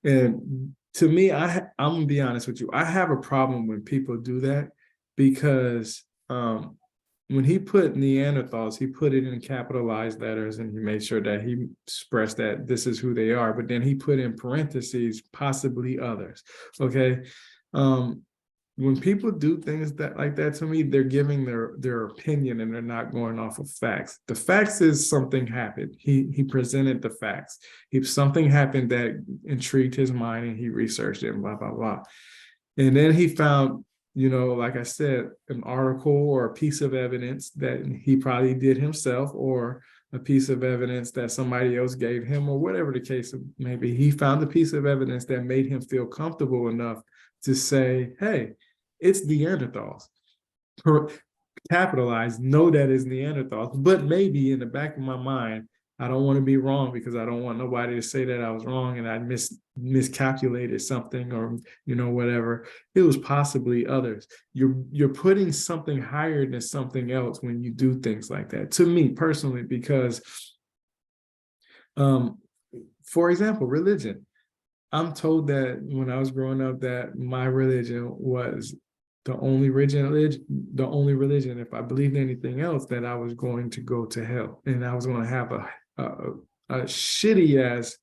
And to me, I'm gonna be honest with you. I have a problem when people do that because when he put Neanderthals, he put it in capitalized letters and he made sure that he expressed that this is who they are. But then he put in parentheses, possibly others. Okay. When people do things like that to me, they're giving their opinion and they're not going off of facts. The facts is something happened. He presented the facts. If something happened that intrigued his mind and he researched it and blah, blah, blah. And then he found, like I said, an article or a piece of evidence that he probably did himself, or a piece of evidence that somebody else gave him, or whatever the case may be. He found a piece of evidence that made him feel comfortable enough to say, hey, it's Neanderthals. Capitalized, know that it's Neanderthals, but maybe in the back of my mind, I don't want to be wrong because I don't want nobody to say that I was wrong and I miscalculated something, or whatever. It was possibly others. You're putting something higher than something else when you do things like that. To me personally, because for example, religion. I'm told that when I was growing up that my religion was the only religion. If I believed anything else, that I was going to go to hell, and I was going to have a shitty ass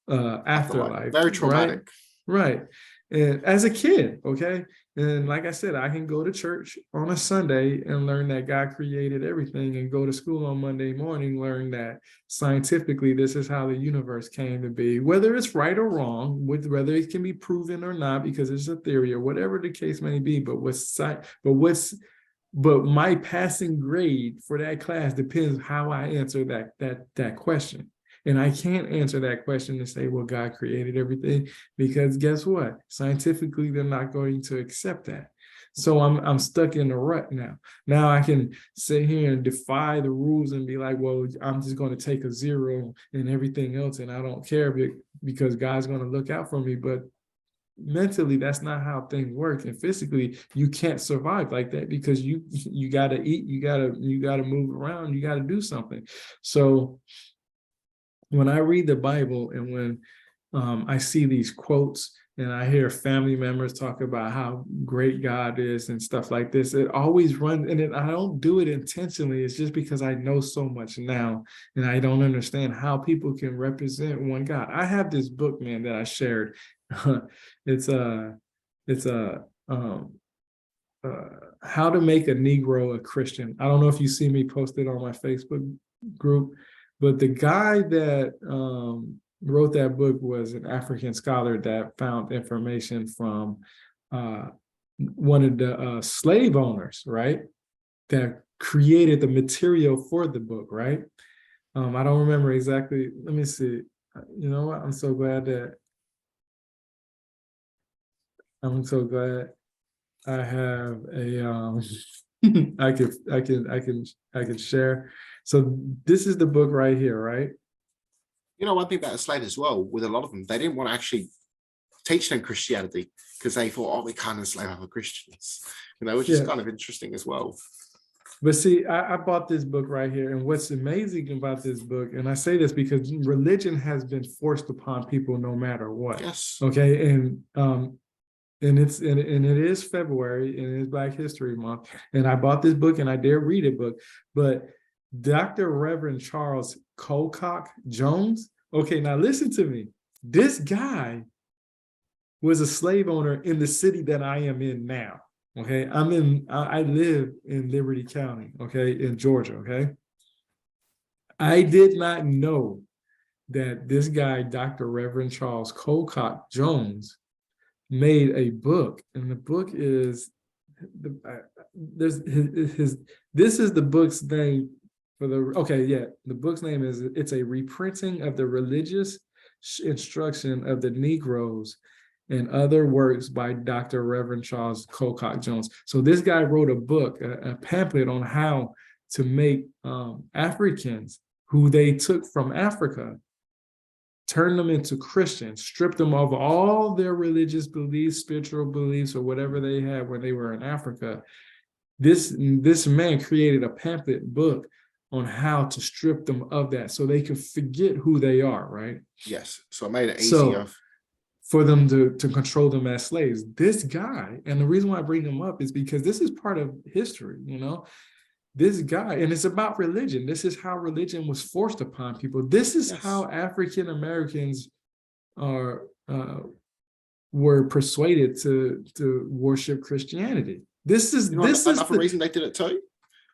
afterlife. Very traumatic. Right. And as a kid, okay. And like I said, I can go to church on a Sunday and learn that God created everything, and go to school on Monday morning, learn that scientifically this is how the universe came to be, whether it's right or wrong, whether it can be proven or not, because it's a theory or whatever the case may be. But my passing grade for that class depends how I answer that question. And I can't answer that question and say, well, God created everything, because guess what? Scientifically, they're not going to accept that. So I'm stuck in a rut now. Now I can sit here and defy the rules and be like, well, I'm just going to take a zero and everything else, and I don't care because God's going to look out for me. But mentally, that's not how things work. And physically, you can't survive like that, because you got to eat, you got to move around, you got to do something. So when I read the Bible and when I see these quotes and I hear family members talk about how great God is and stuff like this, it always runs, and I don't do it intentionally. It's just because I know so much now, and I don't understand how people can represent one God. I have this book, man, that I shared. it's a How to Make a Negro a Christian. I don't know if you see me posted on my Facebook group, but the guy that wrote that book was an African scholar that found information from one of the slave owners, right? That created the material for the book, right? I don't remember exactly. Let me see. You know what? I'm so glad I have a I can share. So this is the book right here, right? You know, one thing about the slate as well, with a lot of them, they didn't want to actually teach them Christianity because they thought, oh, we can't enslave other Christians, you know, which is kind of interesting as well. But see, I bought this book right here, and what's amazing about this book, and I say this because religion has been forced upon people no matter what. Yes. Okay, and it is February, and it is Black History Month, and I bought this book and I dare read a book, but Dr. Reverend Charles Colcock Jones. Okay, now listen to me. This guy was a slave owner in the city that I am in now. Okay, I live in Liberty County, okay, in Georgia, okay. I did not know that this guy, Dr. Reverend Charles Colcock Jones, made a book, and the book is this is the book's name for the book's name is, it's a reprinting of the religious instruction of the Negroes and other works by Dr. Reverend Charles Colcock Jones. So this guy wrote a book, a pamphlet on how to make Africans who they took from Africa, turn them into Christians, strip them of all their religious beliefs, spiritual beliefs, or whatever they had when they were in Africa. This man created a pamphlet book on how to strip them of that so they can forget who they are, right? Yes, so it made it easier for them to control them as slaves. This guy, and the reason why I bring him up is because this is part of history, you know? This guy, and it's about religion. This is how religion was forced upon people. This is how African Americans were persuaded to worship Christianity. This is another reason they did it too,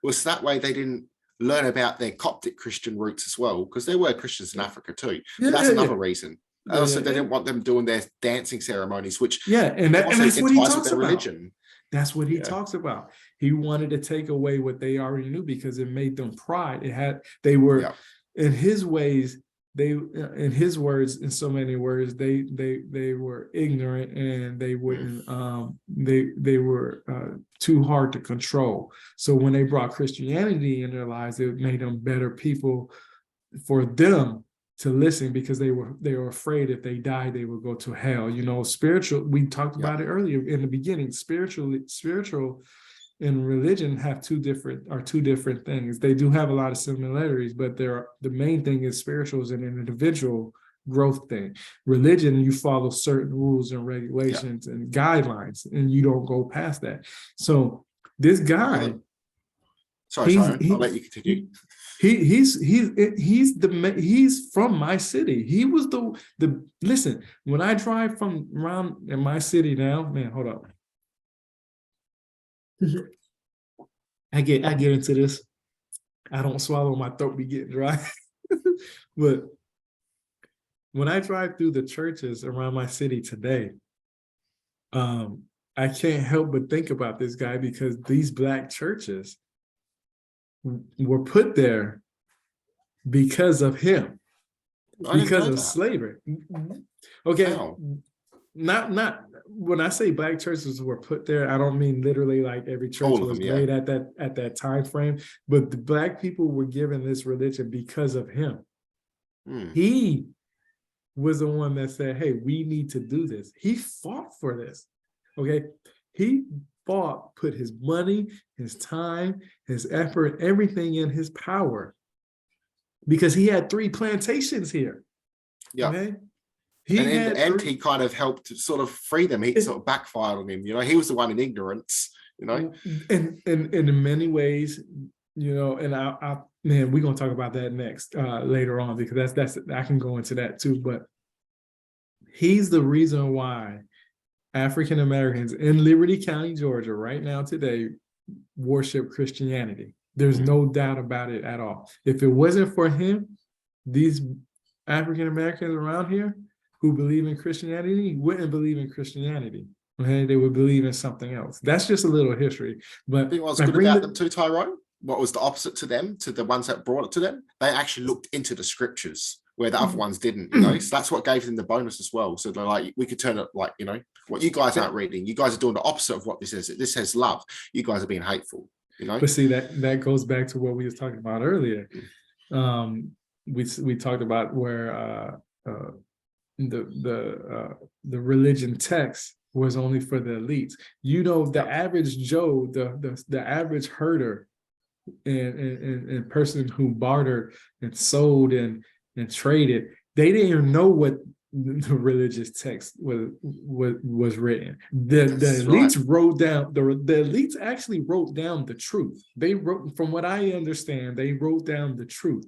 was that way they didn't learn about their Coptic Christian roots as well, because there were Christians in Africa too. So that's another reason. Also, they didn't want them doing their dancing ceremonies, which and that's what he talks about. Religion. That's what he talks about. He wanted to take away what they already knew because it made them pride. They were in his ways, in his words, in so many words, they were ignorant, and they wouldn't they were too hard to control. So when they brought Christianity in their lives, it made them better people for them to listen, because they were afraid if they died, they would go to hell. You know, spiritual, we talked about it earlier in the beginning, spiritual and religion have two different things. They do have a lot of similarities, but the main thing is spiritual is an individual growth thing. Religion, you follow certain rules and regulations and guidelines, and you don't go past that. So this guy, sorry, I'll let you continue. He's from my city. He was the listen, when I drive from around in my city now, man, hold up. I get into this. I don't swallow, my throat be getting dry. But when I drive through the churches around my city today, I can't help but think about this guy, because these Black churches were put there because of him, because of slavery. Okay, not when I say Black churches were put there, I don't mean literally like every church was made at that time frame, but the Black people were given this religion because of him. He was the one that said, hey, we need to do this. He fought for this. Okay, he fought, put his money, his time, his effort, everything in his power, because he had 3 plantations here. Okay, And in the end, he kind of helped to sort of free them. He sort of backfired on him. He was the one in ignorance. And in many ways, and I man, we're gonna talk about that next later on, because that's I can go into that too. But he's the reason why African Americans in Liberty County, Georgia, right now today, worship Christianity. There's no doubt about it at all. If it wasn't for him, these African Americans around here who believe in Christianity wouldn't believe in Christianity. Okay, they would believe in something else. That's just a little history. But I think what's good about them too, Tyrone, what was the opposite to them, to the ones that brought it to them? They actually looked into the scriptures where the other ones didn't. So that's what gave them the bonus as well. So they're like, we could turn it like, what you guys aren't reading. You guys are doing the opposit of what this is. This has love. You guys are being hateful. But see, that goes back to what we was talking about earlier. We talked about where the religion text was only for the elites. The average Joe, the average herder and person who bartered and sold and traded, they didn't even know what the religious text was written. The elites wrote down, the elites actually wrote down the truth. They wrote, from what I understand, they wrote down the truth.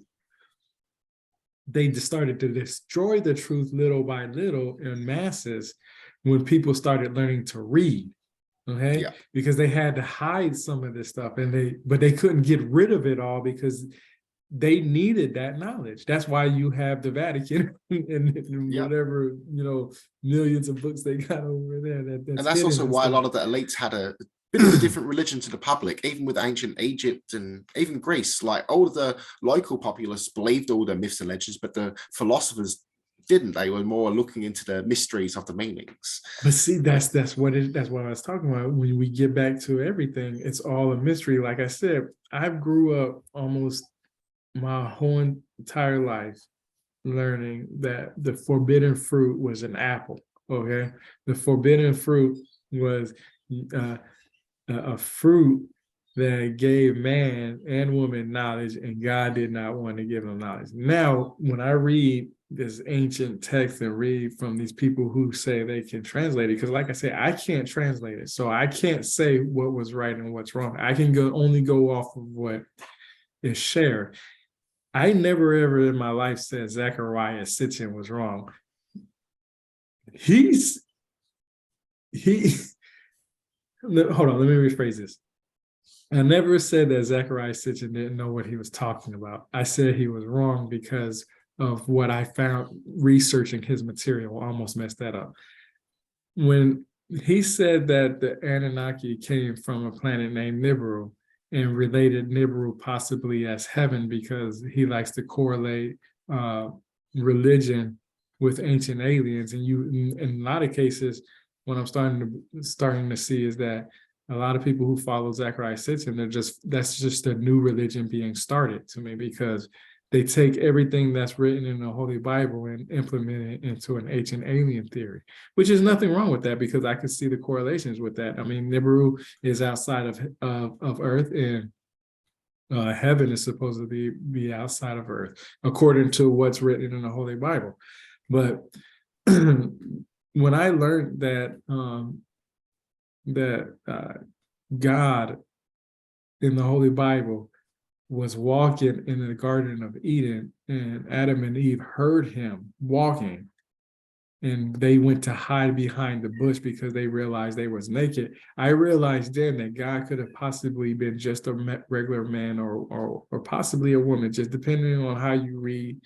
They just started to destroy the truth little by little in masses when people started learning to read. Okay, because they had to hide some of this stuff, but they couldn't get rid of it all because they needed that knowledge. That's why you have the Vatican and whatever, millions of books they got over there. And that's also why a lot of the elites had a bit of a different religion to the public, even with ancient Egypt and even Greece. Like all of the local populace believed all the myths and legends, but the philosophers didn't. They were more looking into the mysteries of the meanings. But see, that's what I was talking about. When we get back to everything, it's all a mystery. Like I said, I grew up almost my whole entire life learning that the forbidden fruit was an apple. Okay, the forbidden fruit was a fruit that gave man and woman knowledge, and God did not want to give them knowledge. Now, when I read this ancient text and read from these people who say they can translate it, because like I said, I can't translate it, so I can't say what was right and what's wrong. I can only go off of what is shared. I never ever in my life said Zechariah Sitchin was wrong. Hold on, let me rephrase this. I never said that Zechariah Sitchin didn't know what he was talking about. I said he was wrong because of what I found researching his material. Almost messed that up. When he said that the Anunnaki came from a planet named Nibiru and related Nibiru possibly as heaven, because he likes to correlate religion with ancient aliens. And in a lot of cases, what I'm starting to see is that a lot of people who follow Zechariah Sitchin, that's just a new religion being started to me, because they take everything that's written in the Holy Bible and implement it into an ancient alien theory, which is nothing wrong with that, because I can see the correlations with that. I mean, Nibiru is outside of Earth, and heaven is supposed to be outside of Earth, according to what's written in the Holy Bible. But when I learned that God in the Holy Bible was walking in the Garden of Eden, and Adam and Eve heard him walking, and they went to hide behind the bush because they realized they was naked. I realized then that God could have possibly been just a regular man or possibly a woman, just depending on how you read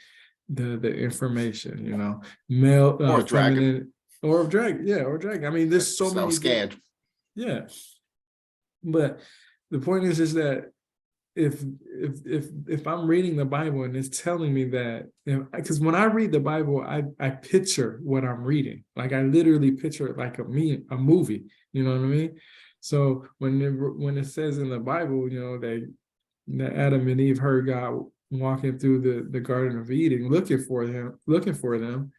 the information, male or a dragon. Or a dragon, or a dragon. I mean, there's so many. I was scared. Yeah, but the point is that if I'm reading the Bible and it's telling me that, because when I read the Bible, I picture what I'm reading. Like I literally picture it like a movie. You know what I mean? So when it says in the Bible, that Adam and Eve heard God walking through the Garden of Eden, looking for them,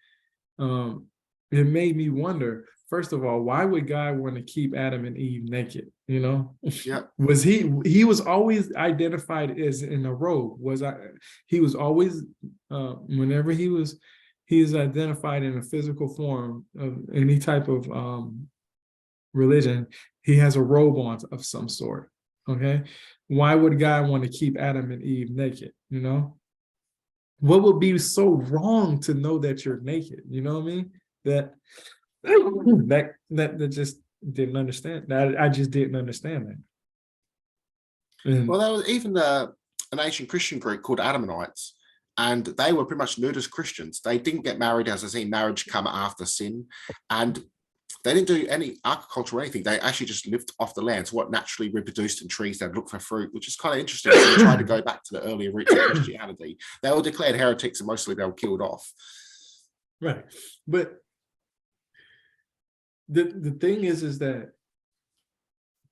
it made me wonder. First of all, why would God want to keep Adam and Eve naked? Yeah. Was he was always identified as in a robe? He was always whenever he he is identified in a physical form of any type of religion, he has a robe on of some sort. Okay. Why would God want to keep Adam and Eve naked? You know, what would be so wrong to know that you're naked? You know what I mean? That just didn't understand. That I just didn't understand that. And, Well, there was even an ancient Christian group called Adamites, and they were pretty much nudist Christians. They didn't get married, as I say, marriage come after sin, and they didn't do any agriculture or anything. They actually just lived off the land. So what naturally reproduced in trees, they'd look for fruit, which is kind of interesting. So they tried to go back to the earlier roots of Christianity. They were declared heretics, and mostly they were killed off. right. But the thing is that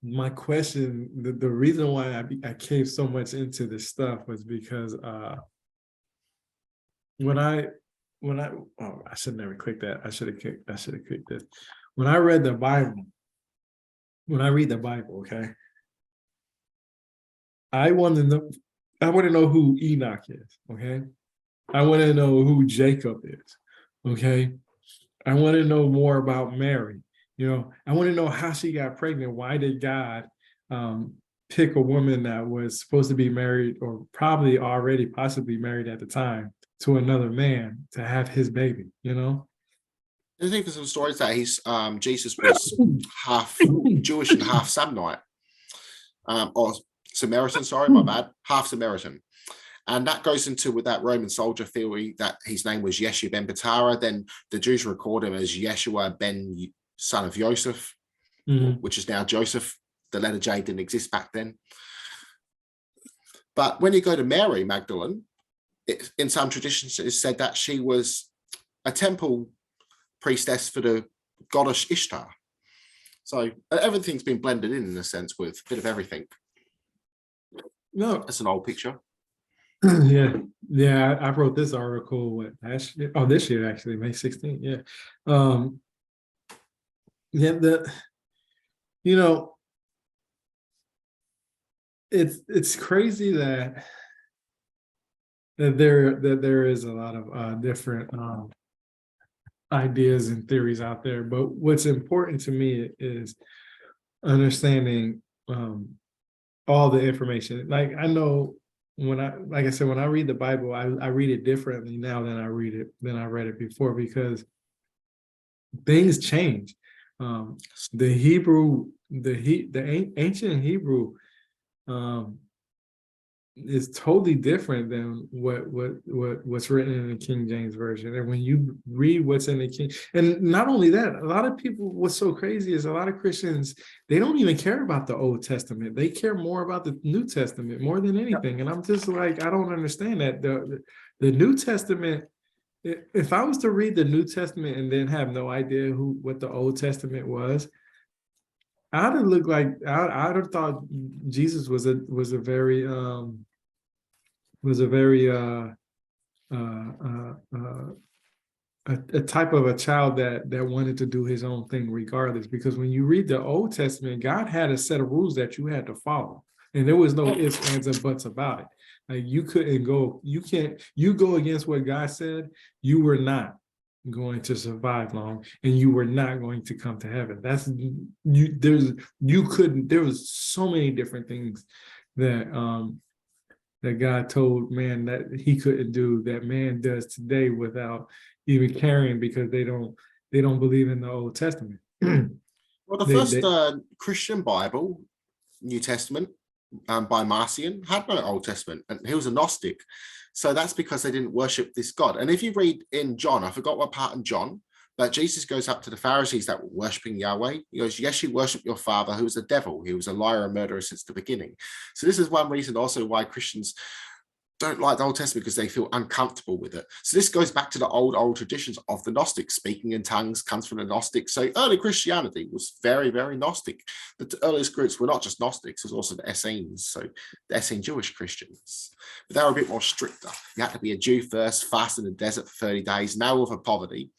my question, the reason why I came so much into this stuff was because when I I should never click that. I should have clicked this. When I read the Bible, okay, I want to know who Enoch is, okay? I want to know who Jacob is, okay? I want to know more about Mary. You know, I want to know how she got pregnant. Why did God pick a woman that was supposed to be married, or probably already possibly married at the time, to another man to have his baby, you know? I think there's some stories that Jesus was half Jewish and half Samnite, or Samaritan, sorry, my bad, half Samaritan. And that goes into with that Roman soldier theory that his name was Yeshua ben Betara. Then the Jews record him as Yeshua ben, son of Joseph, which is now Joseph. The letter J didn't exist back then. But when you go to Mary Magdalene, in some traditions it is said that she was a temple priestess for the goddess Ishtar. So everything's been blended in a sense, with a bit of everything. No, that's an old picture. Yeah. I wrote this article last year. Oh, this year actually, May 16th. Yeah. You know, it's crazy that there is a lot of different ideas and theories out there, but what's important to me is understanding all the information. Like, I know like I said, when I read the Bible, I read it differently now than I read it before, because things change. The ancient Hebrew is totally different than what's written in the King James Version. And when you read what's in the King, and not only that, a lot of people, what's so crazy is a lot of Christians, they don't even care about the Old Testament. They care more about the New Testament more than anything. And I'm just like, I don't understand that. The New Testament, if I was to read the New Testament and then have no idea what the Old Testament was, I'd have looked like I'd have thought Jesus was a very a type of a child that wanted to do his own thing regardless. Because when you read the Old Testament, God had a set of rules that you had to follow, and there was no ifs, ands, and buts about it. Like, you go against what God said, you were not going to survive long, and you were not going to come to heaven. There was so many different things that God told man that he couldn't do, that man does today without even caring, because they don't believe in the Old Testament. Well, the first Christian Bible, New Testament, by Marcion, had no Old Testament, and he was a Gnostic. So that's because they didn't worship this God. And if you read in John, I forgot what part in John, but Jesus goes up to the Pharisees that were worshiping Yahweh. He goes, yes, you worship your father, who was a devil. He was a liar and murderer since the beginning. So this is one reason also why Christians don't like the Old Testament, because they feel uncomfortable with it. So this goes back to the old traditions of the Gnostics. Speaking in tongues comes from the Gnostics. So early Christianity was very, very Gnostic. The earliest groups were not just Gnostics, it was also the Essenes, so the Essene Jewish Christians. But they were a bit more stricter. You had to be a Jew first, fast in the desert for 30 days, now for poverty.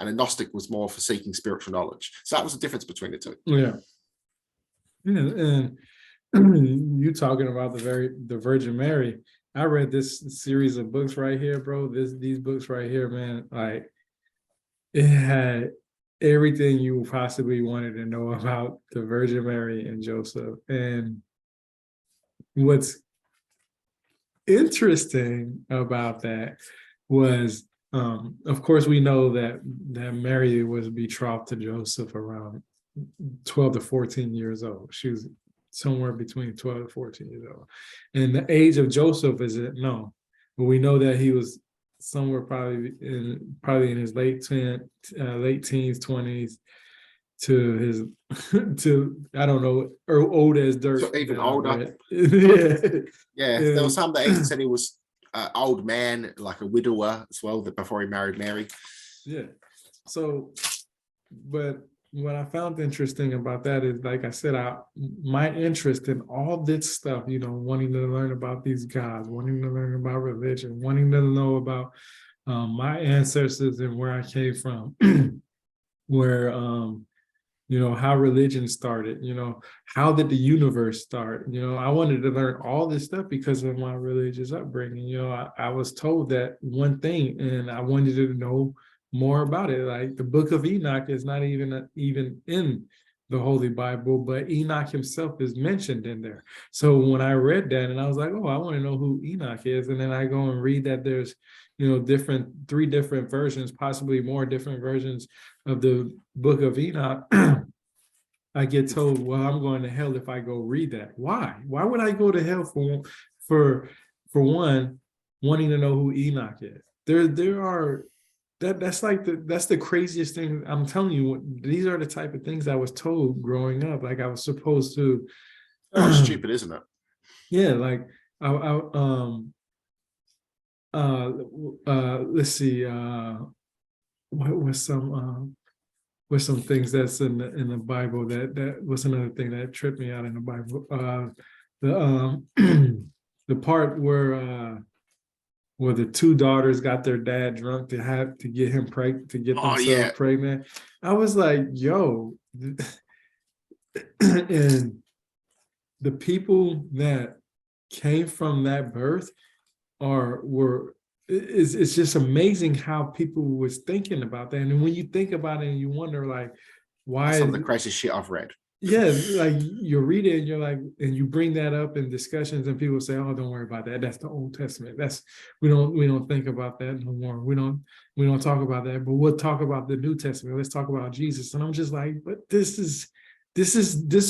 And a Gnostic was more for seeking spiritual knowledge. So that was the difference between the two. Yeah. And you talking about the Virgin Mary. I read this series of books right here, bro. These books right here, man, like it had everything you possibly wanted to know about the Virgin Mary and Joseph. And what's interesting about that was, of course, we know that Mary was betrothed to Joseph around 12 to 14 years old. She was somewhere between 12 to 14 years old. And the age of Joseph is it no, but we know that he was somewhere probably in his late teens, 20s to his to I don't know, or old as dirt. So even older. Yeah. Yeah, there was some that even said he was an old man, like a widower as well, that before he married Mary. Yeah. So, but what I found interesting about that is, like I said, my interest in all this stuff, wanting to learn about these gods, wanting to learn about religion, wanting to know about my ancestors and where I came from, where how religion started, how did the universe start? I wanted to learn all this stuff because of my religious upbringing. I was told that one thing and I wanted to know more about it. Like the book of Enoch is not even in the Holy Bible, but Enoch himself is mentioned in there. So when I read that and I was like, oh, I want to know who Enoch is. And then I go and read that there's, three different versions, possibly more different versions of the book of Enoch. I get told, well, I'm going to hell if I go read that. Why? Why would I go to hell for one, wanting to know who Enoch is? There are that's the craziest thing. I'm telling you, these are the type of things I was told growing up. Like I was supposed to. Oh, stupid, isn't it? Yeah, like let's see, what was some things that's in the Bible that was another thing that tripped me out in the Bible. The the part where the two daughters got their dad drunk to get him pregnant, to get themselves pregnant. I was like, yo, and the people that came from that birth it's just amazing how people was thinking about that. And when you think about it and you wonder, like, why? That's some of the craziest shit I've read. Yeah, like you read it and you're like, and you bring that up in discussions and people say, oh, don't worry about that. That's the Old Testament. We don't think about that no more. We don't talk about that, but we'll talk about the New Testament. Let's talk about Jesus. And I'm just like, but this is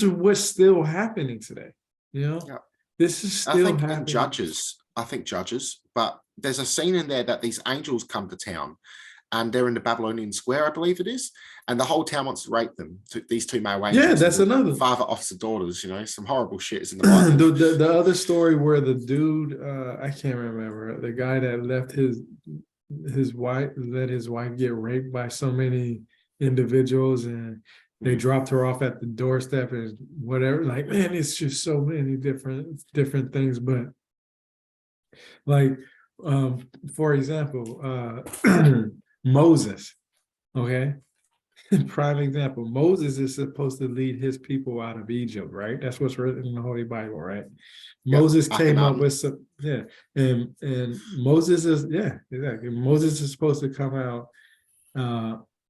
what's still happening today. Yeah. This is still happening. I think Judges, but there's a scene in there that these angels come to town and they're in the Babylonian square, I believe it is. And the whole town wants to rape them, these two male angels. Yeah, that's another. Father officer daughters, some horrible shit is in the Bible. the other story where the dude, I can't remember, the guy that left his wife, let his wife get raped by so many individuals and they dropped her off at the doorstep and whatever. Like, man, it's just so many different things. But like, for example, Moses, okay? Prime example, Moses is supposed to lead his people out of Egypt, right? That's what's written in the Holy Bible, right? Yep. Moses came up with some, and Moses is, exactly. Moses is supposed to come out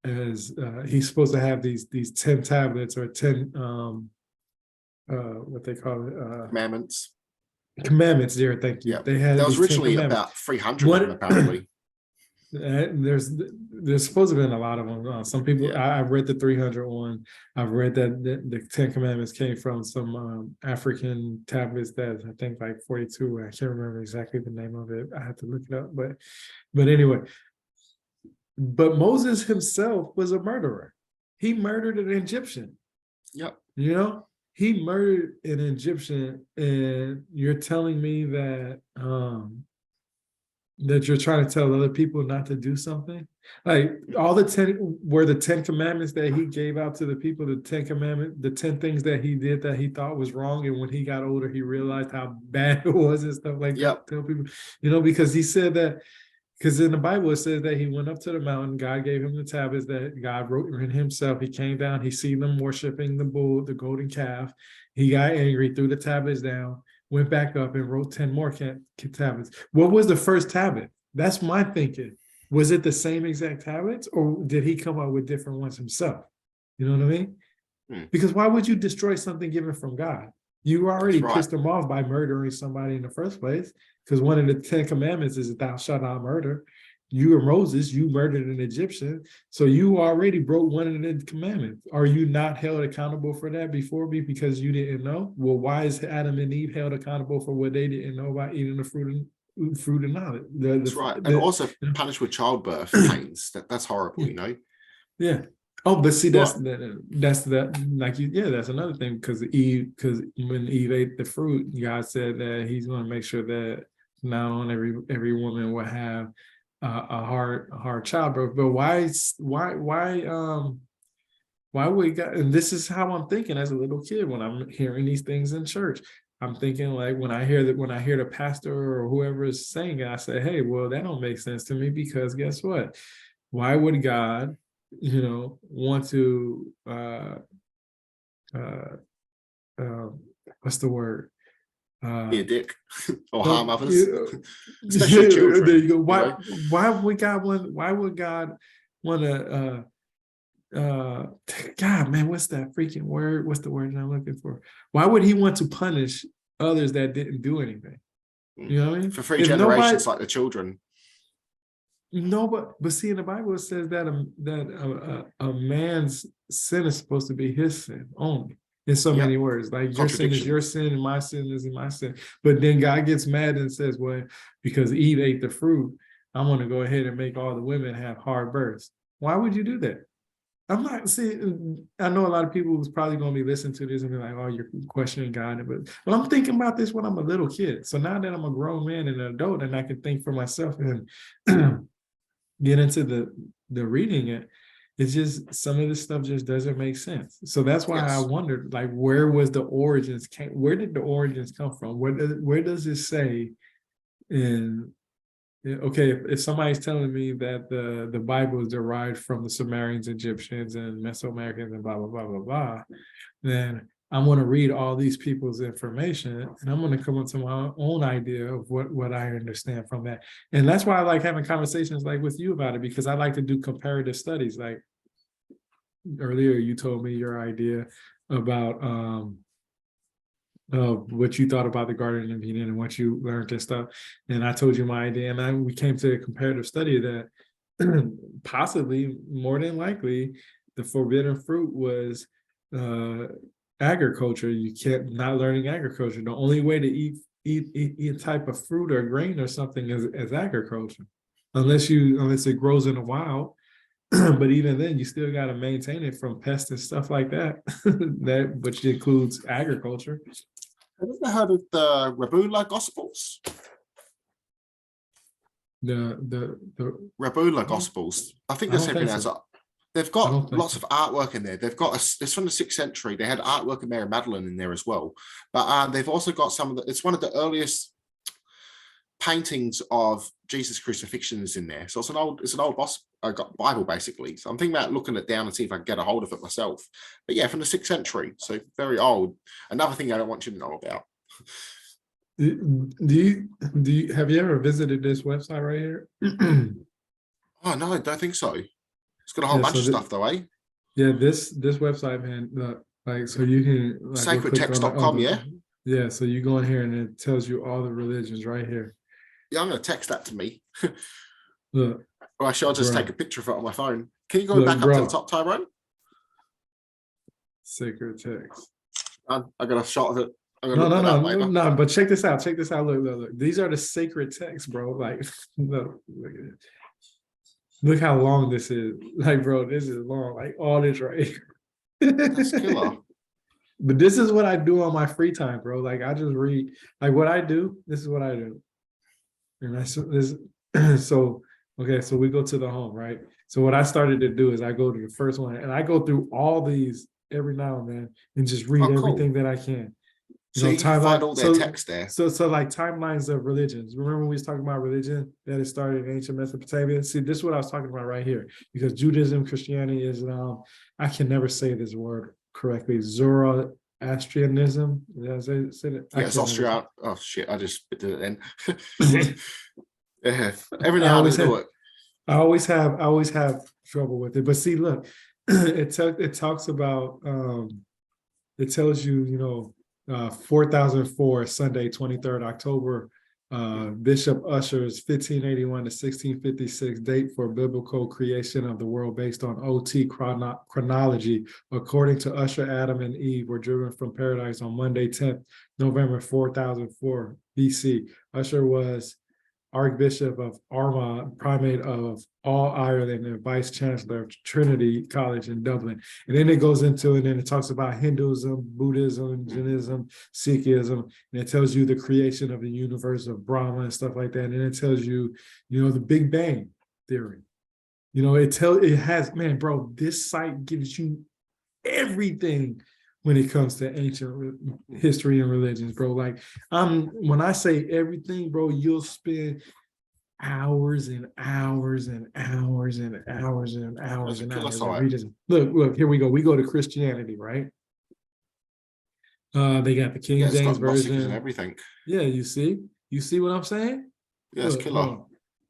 as he's supposed to have these 10 tablets or 10 what they call it, commandments there. Thank you. Yep. They had, there was originally about 300 of them, apparently. There's supposed to have been a lot of them. Some people, I've read the 300 one. I've read that the 10 commandments came from some African tablets that I think like 42. I can't remember exactly the name of it. I have to look it up. But anyway, but Moses himself was a murderer. He murdered an Egyptian. Yep. He murdered an Egyptian, and you're telling me that that you're trying to tell other people not to do something? Like all the 10 commandments that he gave out to the people, the 10 commandments, the 10 things that he did that he thought was wrong. And when he got older, he realized how bad it was and stuff like that. Tell people, because he said that, because in the Bible, it says that he went up to the mountain, God gave him the tablets that God wrote in himself. He came down, he seen them worshiping the bull, the golden calf. He got angry, threw the tablets down, went back up and wrote 10 more tablets. What was the first tablet? That's my thinking. Was it the same exact tablets, or did he come up with different ones himself? You know what I mean? Because why would you destroy something given from God? You already pissed him off by murdering somebody in the first place, because one of the 10 commandments is thou shalt not murder. You and Moses, you murdered an Egyptian, so you already broke one of the commandments. Are you not held accountable for that before me because you didn't know? Well, why is Adam and Eve held accountable for what they didn't know by eating the fruit of knowledge? That's right. And also punished with childbirth pains. That's horrible, you know? Yeah. Oh, but see, that's like that's another thing, because when Eve ate the fruit, God said that he's going to make sure that not on every woman will have a hard childbirth. But why would God? And this is how I'm thinking as a little kid when I'm hearing these things in church. I'm thinking, like, when I hear the pastor or whoever is saying it, I say, hey, well, that don't make sense to me, because guess what? Why would God, want to what's the word? Be a dick or harm others, especially children. There you go. Why would God want to? God, man, what's that freaking word? What's the word I'm looking for? Why would he want to punish others that didn't do anything? You know what I mean? For 3 generations, like the children. No, but see, in the Bible it says that a man's sin is supposed to be his sin only. In so many words, like your sin is your sin and my sin is my sin. But then God gets mad and says, well, because Eve ate the fruit, I'm going to go ahead and make all the women have hard births. Why would you do that? I'm not saying, I know a lot of people who's probably going to be listening to this and be like, oh, you're questioning God. But I'm thinking about this when I'm a little kid. So now that I'm a grown man and an adult, and I can think for myself and get into the reading it, it's just some of this stuff just doesn't make sense. So that's why I wondered, like, where did the origins come from? Where does it say if somebody's telling me that the Bible is derived from the Sumerians, Egyptians, and Mesoamericans, and blah, blah, blah, blah, blah, then I'm going to read all these people's information, and I'm going to come up to my own idea of what I understand from that. And that's why I like having conversations like with you about it, because I like to do comparative studies. Like earlier, you told me your idea about what you thought about the Garden of Eden and what you learned and stuff. And I told you my idea, and we came to a comparative study that possibly, more than likely, the forbidden fruit was agriculture. You can't not learning agriculture. The only way to eat a type of fruit or grain or something is agriculture, unless it grows in the wild. But even then, you still got to maintain it from pests and stuff like that. Which includes agriculture. Have you ever heard of the Rebula Gospels? The Rebula Gospels. I think that's everything else. They've got lots of artwork in there. They've got it's from the 6th century. They had artwork of Mary Magdalene in there as well. But they've also got it's one of the earliest paintings of Jesus' crucifixion is in there. So it's an old Bible, basically. So I'm thinking about looking it down and see if I can get a hold of it myself. But yeah, from the 6th century. So very old. Another thing I don't want you to know about. Have you ever visited this website right here? Oh no, I don't think so. It's got a whole bunch of stuff though, eh? Yeah, this website, man, like, so you can like sacredtext.com, yeah? Yeah, so you go in here and it tells you all the religions right here. Yeah, I'm gonna text that to me. Look. Or actually, I'll just take a picture of it on my phone. Can you go back up to the top, Tyrone? Sacred text. I got a shot of it. No, but check this out. Look. These are the sacred texts, bro. Like, look at it. Look how long this is. Like, bro, this is long. Like, all this right here. That's killer. But this is what I do on my free time, bro. Like, I just read. Like, what I do, this is what I do. And so we go to the home, right? So what I started to do is I go to the first one, and I go through all these every now and then and just read everything that I can. So you can find all their text there. So like timelines of religions. Remember when we was talking about religion that it started in ancient Mesopotamia? See, this is what I was talking about right here. Because Judaism, Christianity, Islam, I can never say this word correctly. Astrianism. As I said it. Yeah, it's Austria. Oh shit! I just did it then. I Every now and always then, have, I always have trouble with it. But see, look, it talks about it tells you, 4004, Sunday, 23rd October, Bishop Usher's 1581 to 1656 date for biblical creation of the world based on OT chronology. According to Usher, Adam and Eve were driven from paradise on Monday, 10th November 4004 BC. Usher was Archbishop of Armagh, Primate of all Ireland, and Vice Chancellor of Trinity College in Dublin. And then it goes into, and then it talks about Hinduism, Buddhism, Jainism, Sikhism, and it tells you the creation of the universe of Brahma and stuff like that. And it tells you, the Big Bang theory. It has, man, bro, this site gives you everything when it comes to ancient history and religions, bro. Like, when I say everything, bro, you'll spend hours and hours and hours and hours and hours and hours reading. Look, here we go. We go to Christianity, right? They got the King James version and everything. Yeah, you see what I'm saying? Yeah, it's killer.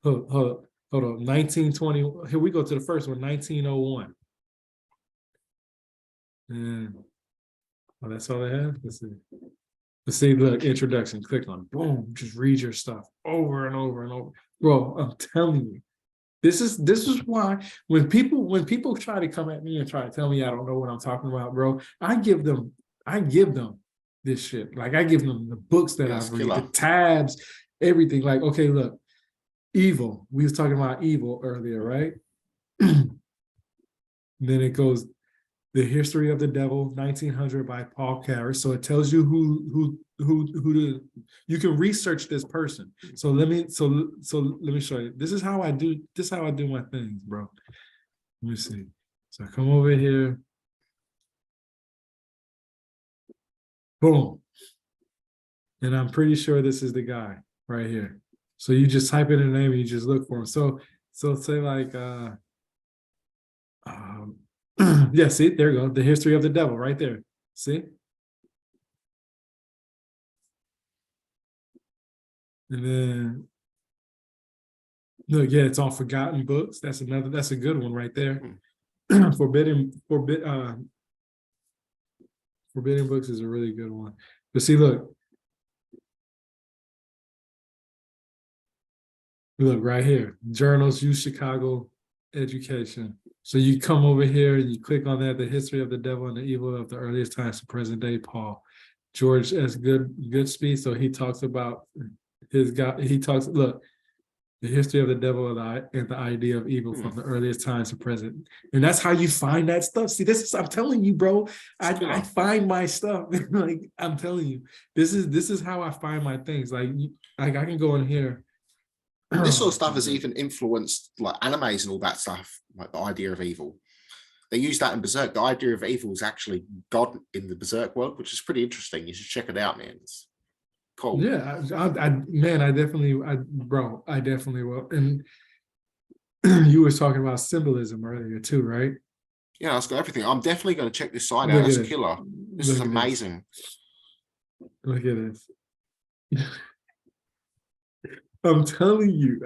Hold on. 1920. Here we go to the first one, 1901. And oh, that's all they have? Let's see. Look, introduction. Click on it. Boom. Just read your stuff over and over and over. Bro, I'm telling you. This is why when people try to come at me and try to tell me I don't know what I'm talking about, bro, I give them this shit. Like, I give them the books that I've read, the tabs, everything. Like, okay, look, evil. We was talking about evil earlier, right? Then it goes, The History of the Devil, 1900 by Paul Carus. So it tells you who you can research this person. So let me show you. This is how I do my things, bro. Let me see. So I come over here. Boom. And I'm pretty sure this is the guy right here. So you just type in the name and you just look for him. So say like yeah, see, there you go. The History of the Devil right there. See? And then look, yeah, it's on Forgotten Books. That's a good one right there. Forbidden Books is a really good one. But see, look right here. Journals, U Chicago Education. So you come over here and you click on that, The History of the Devil and the Evil of the Earliest Times to Present Day Paul. George S. Goodspeed. So he talks about look, The History of the Devil and the Idea of Evil from the Earliest Times to Present. And that's how you find that stuff. See, I'm telling you, bro, I find my stuff. Like, I'm telling you, this is how I find my things. Like I can go in here. This sort of stuff has even influenced like animes and all that stuff, like the idea of evil. They use that in Berserk. The idea of evil is actually God in the Berserk world, which is pretty interesting. You should check it out, man. It's cool. Yeah, I definitely will. And you were talking about symbolism earlier too, right? Yeah, it's got everything. I'm definitely going to check this site out. It's killer. This is amazing. Look at this. I'm telling you,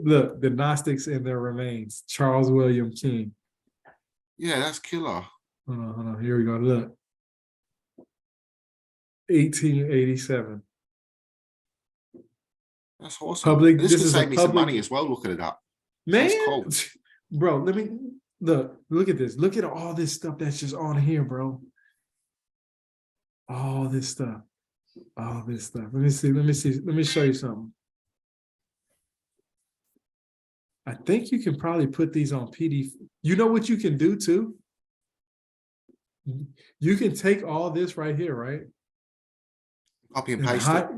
look, the Gnostics and their remains, Charles William King. Yeah, that's killer. Hold on. Here we go. Look. 1887. That's awesome. This can save me some money as well, looking it up. Man, cool. Bro, let me look at this. Look at all this stuff that's just on here, bro. All this stuff. Let me see. Let me show you something. I think you can probably put these on PDF. You know what you can do too? You can take all this right here, right? Copy and paste it.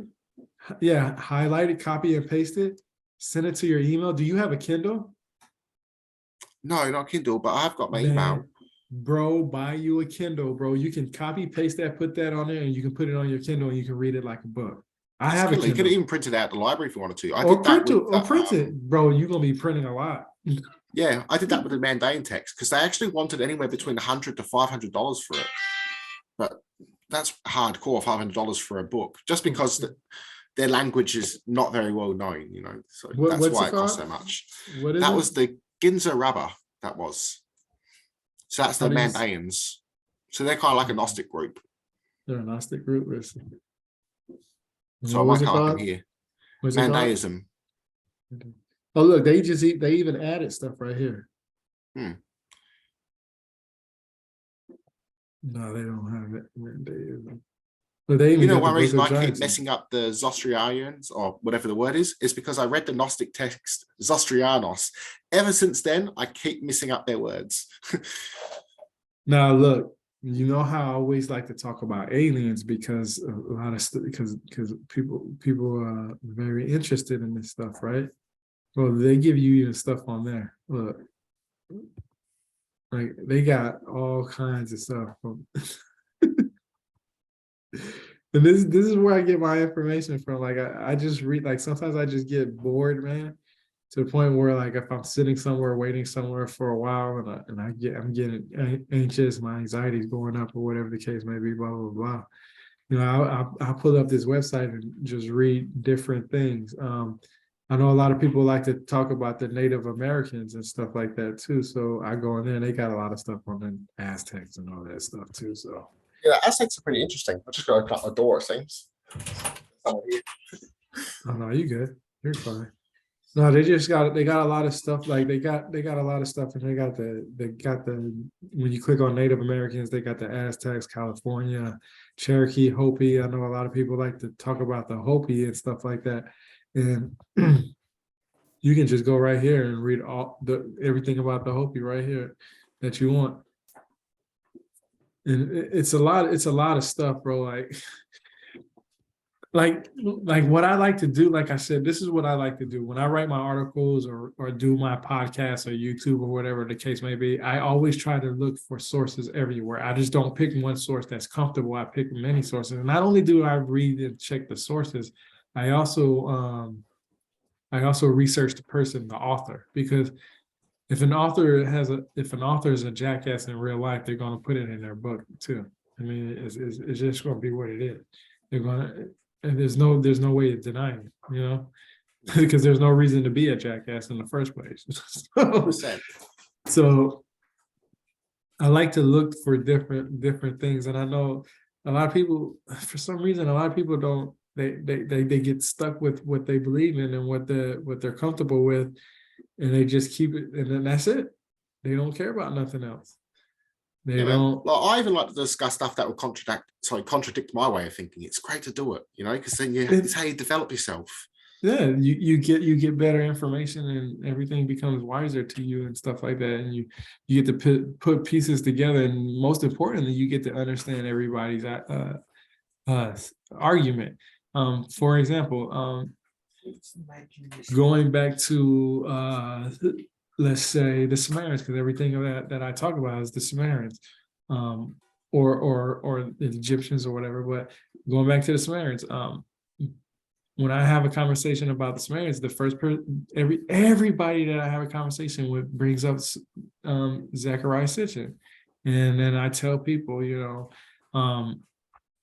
Yeah, highlight it, copy and paste it, send it to your email. Do you have a Kindle? No, not Kindle, but I've got my email. Bro, buy you a Kindle, bro. You can copy, paste that, put that on there, and you can put it on your Kindle and you can read it like a book. I have a Kindle. You could even print it out at the library if you wanted to. Print it. Bro, you're going to be printing a lot. Yeah, I did that with the Mandaean text because they actually wanted anywhere between $100 to $500 for it. But that's hardcore, $500 for a book, just because their language is not very well known, you know. So that's why it costs so much. What is that it? was the Ginza Rabba. That was. So that's the Mandaeans. So they're kind of like a Gnostic group. They're a Gnostic group. So I might come up in here. Mandaeism. Oh, look, they even added stuff right here. No, they don't have it. Mandaeism. But they even one reason I keep messing up the Zostrians, or whatever the word is because I read the Gnostic text Zostrianos. Ever since then, I keep messing up their words. Now, look, you know how I always like to talk about aliens because a lot of because people are very interested in this stuff, right? Well, they give you even stuff on there. Look, like they got all kinds of stuff from. And this is where I get my information from. Like I just read, like sometimes I just get bored, man, to the point where like if I'm sitting somewhere waiting somewhere for a while and I'm getting anxious, my anxiety's going up or whatever the case may be, blah blah blah. You know, I'll pull up this website and just read different things. I know a lot of people like to talk about the Native Americans and stuff like that too. So I go in there and they got a lot of stuff on the Aztecs and all that stuff too. So. Yeah, Aztecs are pretty interesting. I just gotta cut the door, it seems. Oh no, you good. You're fine. No, they got a lot of stuff. Like they got a lot of stuff, and they got the when you click on Native Americans, they got the Aztecs, California, Cherokee, Hopi. I know a lot of people like to talk about the Hopi and stuff like that. And you can just go right here and read everything about the Hopi right here that you want. And it's a lot of stuff, bro. Like what I like to do, like I said, this is what I like to do when I write my articles or do my podcast or YouTube or whatever the case may be. I always try to look for sources everywhere. I just don't pick one source that's comfortable. I pick many sources. And not only do I read and check the sources, I also research the person, the author, because if an author is a jackass in real life, they're going to put it in their book too. I mean, it's just going to be what it is. They're going to, and there's no way of denying it, you know, because there's no reason to be a jackass in the first place. So I like to look for different things, and I know a lot of people, for some reason, don't. They get stuck with what they believe in and what they're comfortable with. And they just keep it, and then that's it. They don't care about nothing else. They don't. Like, I even like to discuss stuff that will contradict my way of thinking. It's great to do it, you know, because then it's how you develop yourself. Yeah, you get better information, and everything becomes wiser to you and stuff like that. And you get to put pieces together, and most importantly, you get to understand everybody's argument. For example, going back to let's say the Sumerians, because everything that I talk about is the Sumerians, or the Egyptians or whatever. But going back to the Sumerians, when I have a conversation about the Sumerians, the first person, everybody that I have a conversation with brings up Zechariah Sitchin, and then I tell people, you know,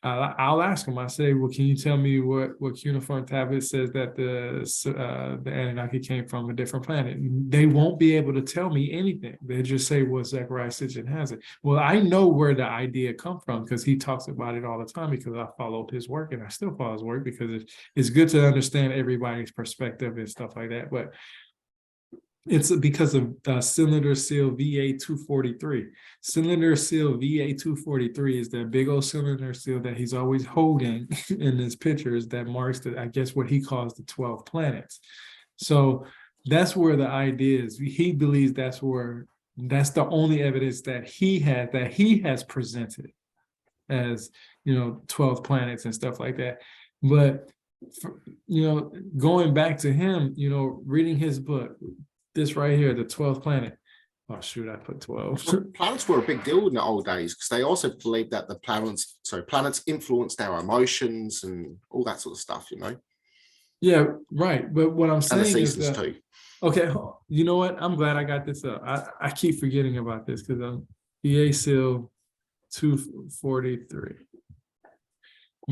I'll ask them. I say, well, can you tell me what cuneiform tablet says that the Anunnaki came from a different planet? They won't be able to tell me anything. They just say, well, Zechariah Sitchin has it. Well, I know where the idea come from because he talks about it all the time, because I followed his work and I still follow his work, because it's good to understand everybody's perspective and stuff like that. But it's because of cylinder seal VA243. Cylinder seal VA243 is that big old cylinder seal that he's always holding in his pictures that marks I guess what he calls the 12 planets. So that's where the idea is. He believes that's the only evidence that he has presented as, you know, 12 planets and stuff like that. But, you know, going back to him, you know, reading his book, this right here, the 12th planet. Oh, shoot, I put 12. Well, planets were a big deal in the old days because they also believed that the planets influenced our emotions and all that sort of stuff, you know? Yeah, right. But what I'm saying and the is seasons that, too. Okay, you know what? I'm glad I got this up. I keep forgetting about this because I'm EA SEAL 243.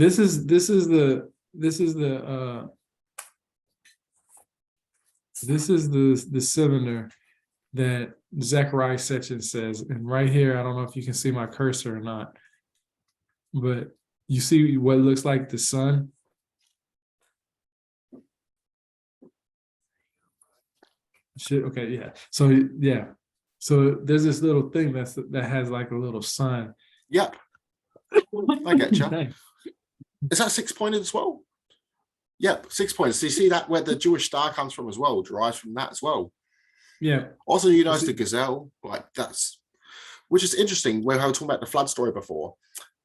This is the cylinder that Zechariah Sitchin says. And right here, I don't know if you can see my cursor or not, but you see what looks like the sun. Okay, yeah. So yeah. So there's this little thing that has like a little sun. Yep. I get you. Nice. Is that 6 pointed as well? Yep, 6 points. So you see that where the Jewish star comes from as well, derives from that as well. Yeah. Also, you notice the gazelle, like that's, which is interesting. Where I was talking about the flood story before,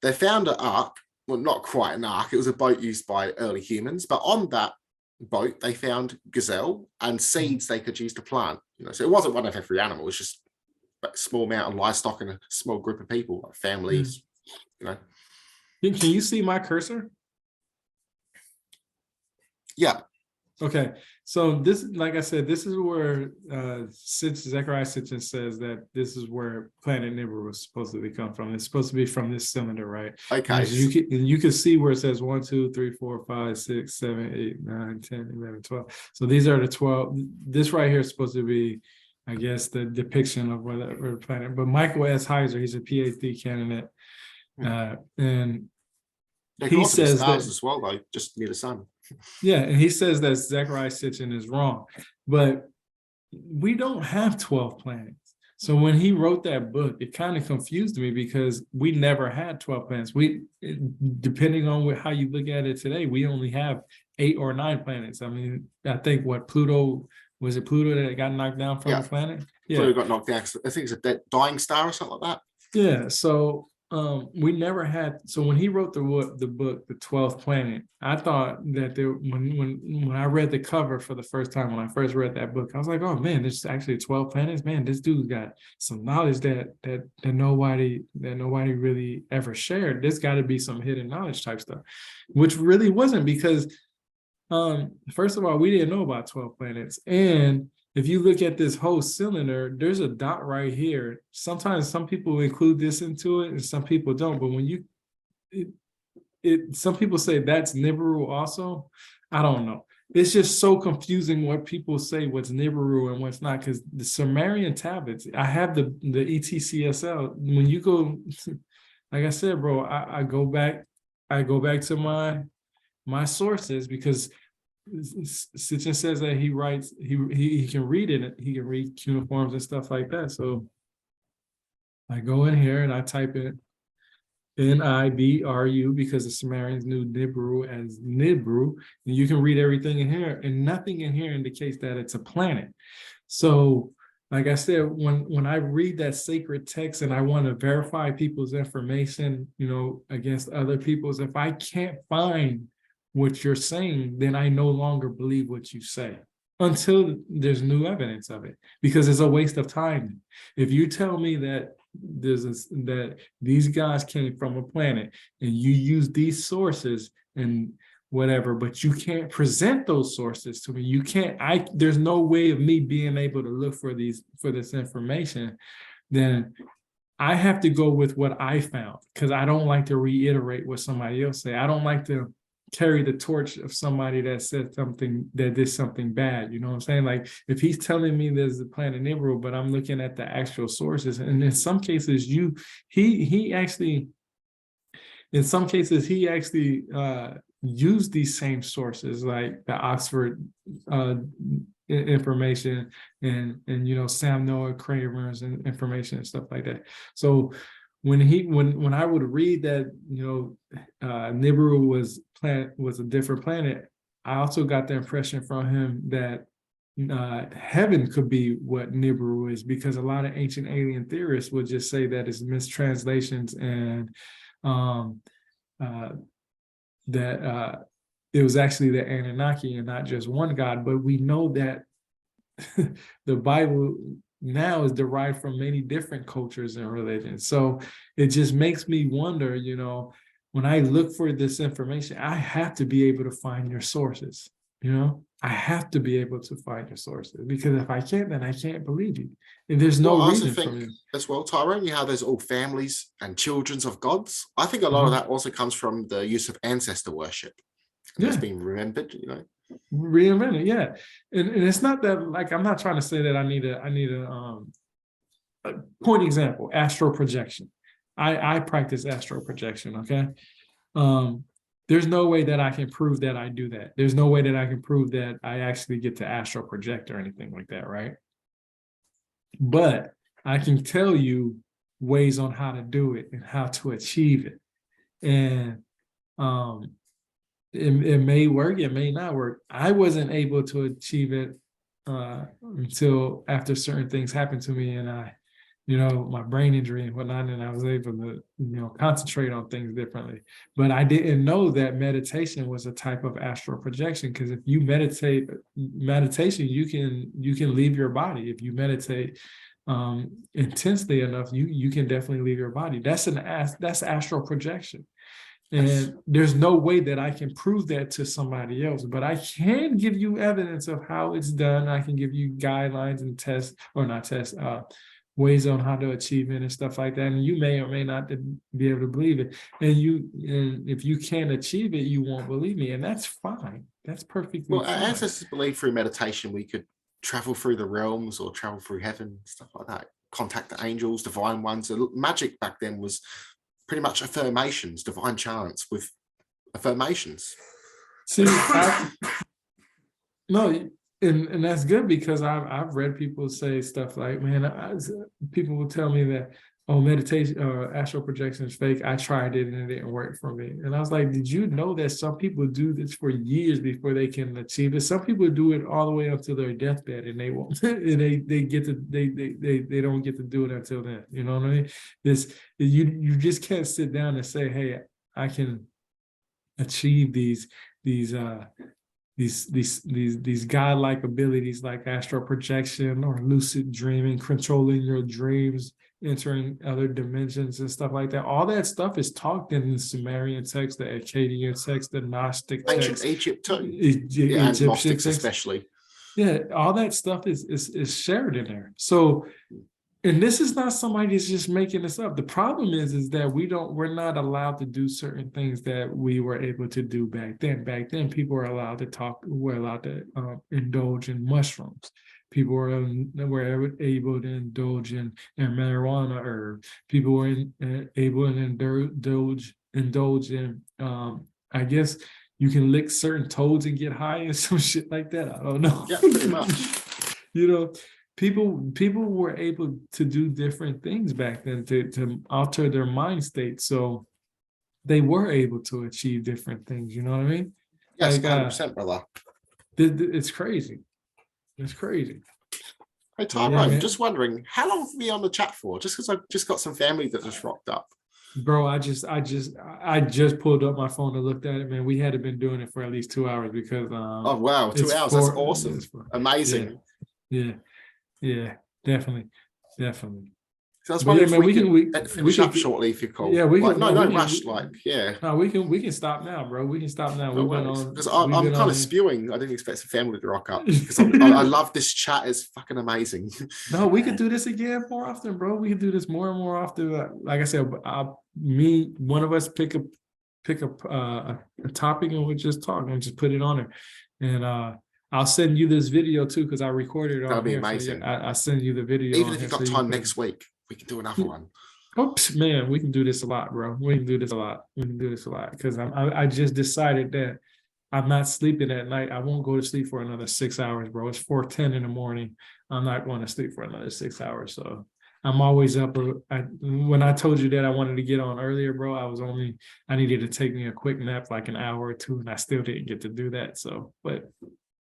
they found an ark. Well, not quite an ark. It was a boat used by early humans, but on that boat they found gazelle and seeds they could use to plant. You know, so it wasn't one of every animal. It's just a small amount of livestock and a small group of people, like families. You know. Can you see my cursor? Yeah. Okay, so this, like I said, this is where Zechariah Sitchin says that this is where planet Nibiru was supposed to come from. It's supposed to be from this cylinder, right? Okay. You can see where it says 1, 2, 3, 4, 5, 6, 7, 8, 9, 10, 11, 12. So these are the 12. This right here is supposed to be, I guess, the depiction of where the planet. But Michael S. Heiser, he's a PhD candidate, and he says that as well, though, just near the sun. Yeah, and he says that Zechariah Sitchin is wrong, but we don't have 12 planets. So when he wrote that book, it kind of confused me because we never had 12 planets. Depending on how you look at it today, we only have 8 or 9 planets. I mean, I think Pluto, was it Pluto that got knocked down from the planet? Yeah, Pluto got knocked down. I think it's a dead, dying star or something like that. Yeah, so we never had. So when he wrote the book, The 12th Planet, I thought that when I read the cover for the first time, when I first read that book, I was like, oh man, there's actually 12 planets. Man, this dude's got some knowledge that nobody really ever shared. There's got to be some hidden knowledge type stuff, which really wasn't, because first of all, we didn't know about 12 planets. And if you look at this whole cylinder, there's a dot right here. Sometimes some people include this into it and some people don't. But when some people say that's Nibiru also. I don't know. It's just so confusing what people say, what's Nibiru and what's not, because the Sumerian tablets, I have the ETCSL. When you go, like I said, bro, I go back to my sources, because Sitchin says that he writes, he can read it, he can read cuneiforms and stuff like that. So I go in here and I type in Nibru, because the Sumerians knew Nibiru as Nibru, and you can read everything in here, and nothing in here indicates that it's a planet. So like I said, when I read that sacred text and I want to verify people's information, you know, against other people's, if I can't find what you're saying, then I no longer believe what you say until there's new evidence of it, because it's a waste of time. If you tell me that that these guys came from a planet and you use these sources and whatever, but you can't present those sources to me, there's no way of me being able to look for this information, then I have to go with what I found, because I don't like to reiterate what somebody else say. I don't like to carry the torch of somebody that said something, that did something bad. You know what I'm saying? Like, if he's telling me there's a planet Nibiru, but I'm looking at the actual sources, and in some cases he actually used these same sources, like the Oxford information and you know, Sam Noah Kramer's information and stuff like that. So when I would read that, you know, Nibiru was a different planet, I also got the impression from him that heaven could be what Nibiru is, because a lot of ancient alien theorists would just say that it's mistranslations, and that it was actually the Anunnaki and not just one God. But we know that the Bible now is derived from many different cultures and religions. So it just makes me wonder, you know, when I look for this information, I have to be able to find your sources, You know, I have to be able to find your sources, because if I can't, then I can't believe you. And there's no Well, I also reason for think me. as well, Tyrone, you know how there's all families and children of gods. I think a lot of that also comes from the use of ancestor worship. And it's Yeah, being remembered, you know. reinvent it. Yeah, and it's not that, like, I'm not trying to say that I need a point example, astral projection. I practice astral projection. Okay. There's no way that I can prove that I do that. There's no way that I can prove that I actually get to astral project or anything like that, right? But I can tell you ways on how to do it and how to achieve it. And it may work, it may not work. I wasn't able to achieve it until after certain things happened to me, and my brain injury and whatnot, and I was able to, concentrate on things differently. But I didn't know that meditation was a type of astral projection, because if you meditation, you can leave your body. If you meditate intensely enough, you can definitely leave your body. That's astral projection. And there's no way that I can prove that to somebody else, but I can give you evidence of how it's done. I can give you guidelines and tests, or not tests, ways on how to achieve it and stuff like that. And you may or may not be able to believe it. And if you can't achieve it, you won't believe me. And that's fine. That's perfectly Well, fine. our ancestors believed through meditation we could travel through the realms or travel through heaven, stuff like that. Contact the angels, divine ones. So magic back then was pretty much affirmations, divine chants with affirmations. See, no, and that's good, because I've read people say stuff like, man, people will tell me that, oh, meditation or astral projection is fake. I tried it and it didn't work for me. And I was like, did you know that some people do this for years before they can achieve it? Some people do it all the way up to their deathbed, and they won't. And they don't get to do it until then. You know what I mean? You just can't sit down and say, hey, I can achieve these godlike abilities like astral projection or lucid dreaming, controlling your dreams, entering other dimensions and stuff like that. All that stuff is talked in the Sumerian text, the Akkadian text, the Gnostic text, ancient Egypt too, and Gnostics especially. Yeah, all that stuff is shared in there. So, and this is not somebody that's just making this up. The problem is that we're not allowed to do certain things that we were able to do back then. Back then, people were allowed to indulge in mushrooms. People were able to indulge in marijuana herb. People were able to indulge in, I guess you can lick certain toads and get high and some shit like that. I don't know. Yeah, pretty much. People were able to do different things back then to alter their mind state. So they were able to achieve different things. You know what I mean? Yes, 100%, brother. It's crazy. It's crazy. Hey, Tyrone, just wondering, how long have we been on the chat for? Just because I've just got some family that just rocked up. Bro, I just pulled up my phone and looked at it, man. We had been doing it for at least 2 hours because oh wow, 2 hours, that's awesome. Amazing. Yeah, definitely. So I was wondering if we can finish up shortly if you call. Yeah, we can. No rush. No, we can stop now, bro. We can stop now. We've been on because I'm kind of spewing. I didn't expect some family to rock up because I love this chat. It's fucking amazing. No, we could do this again more often, bro. We could do this more and more often. Like I said, one of us pick up a topic and we just talk and just put it on there, and I'll send you this video too because I recorded it. That'll be amazing. So I'll send you the video. Even if you've got time next week, we can do another one. Oops, man, we can do this a lot, bro. We can do this a lot because I just decided that I'm not sleeping at night. I won't go to sleep for another 6 hours, bro. It's 4:10 in the morning. I'm not going to sleep for another 6 hours. So I'm always up. When I told you that I wanted to get on earlier, bro, I needed to take me a quick nap, like an hour or two, and I still didn't get to do that. So, but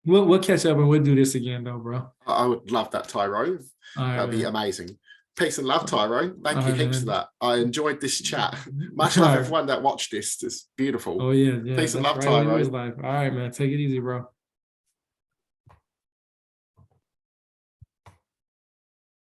we'll catch up and we'll do this again, though, bro. I would love that, Tyrone. That'd be amazing. Peace and love, Tyrone. Thank you heaps for that. I enjoyed this chat. Much love everyone that watched this. It's beautiful. Oh yeah. Peace and love, Tyrone. All right, man. Take it easy, bro.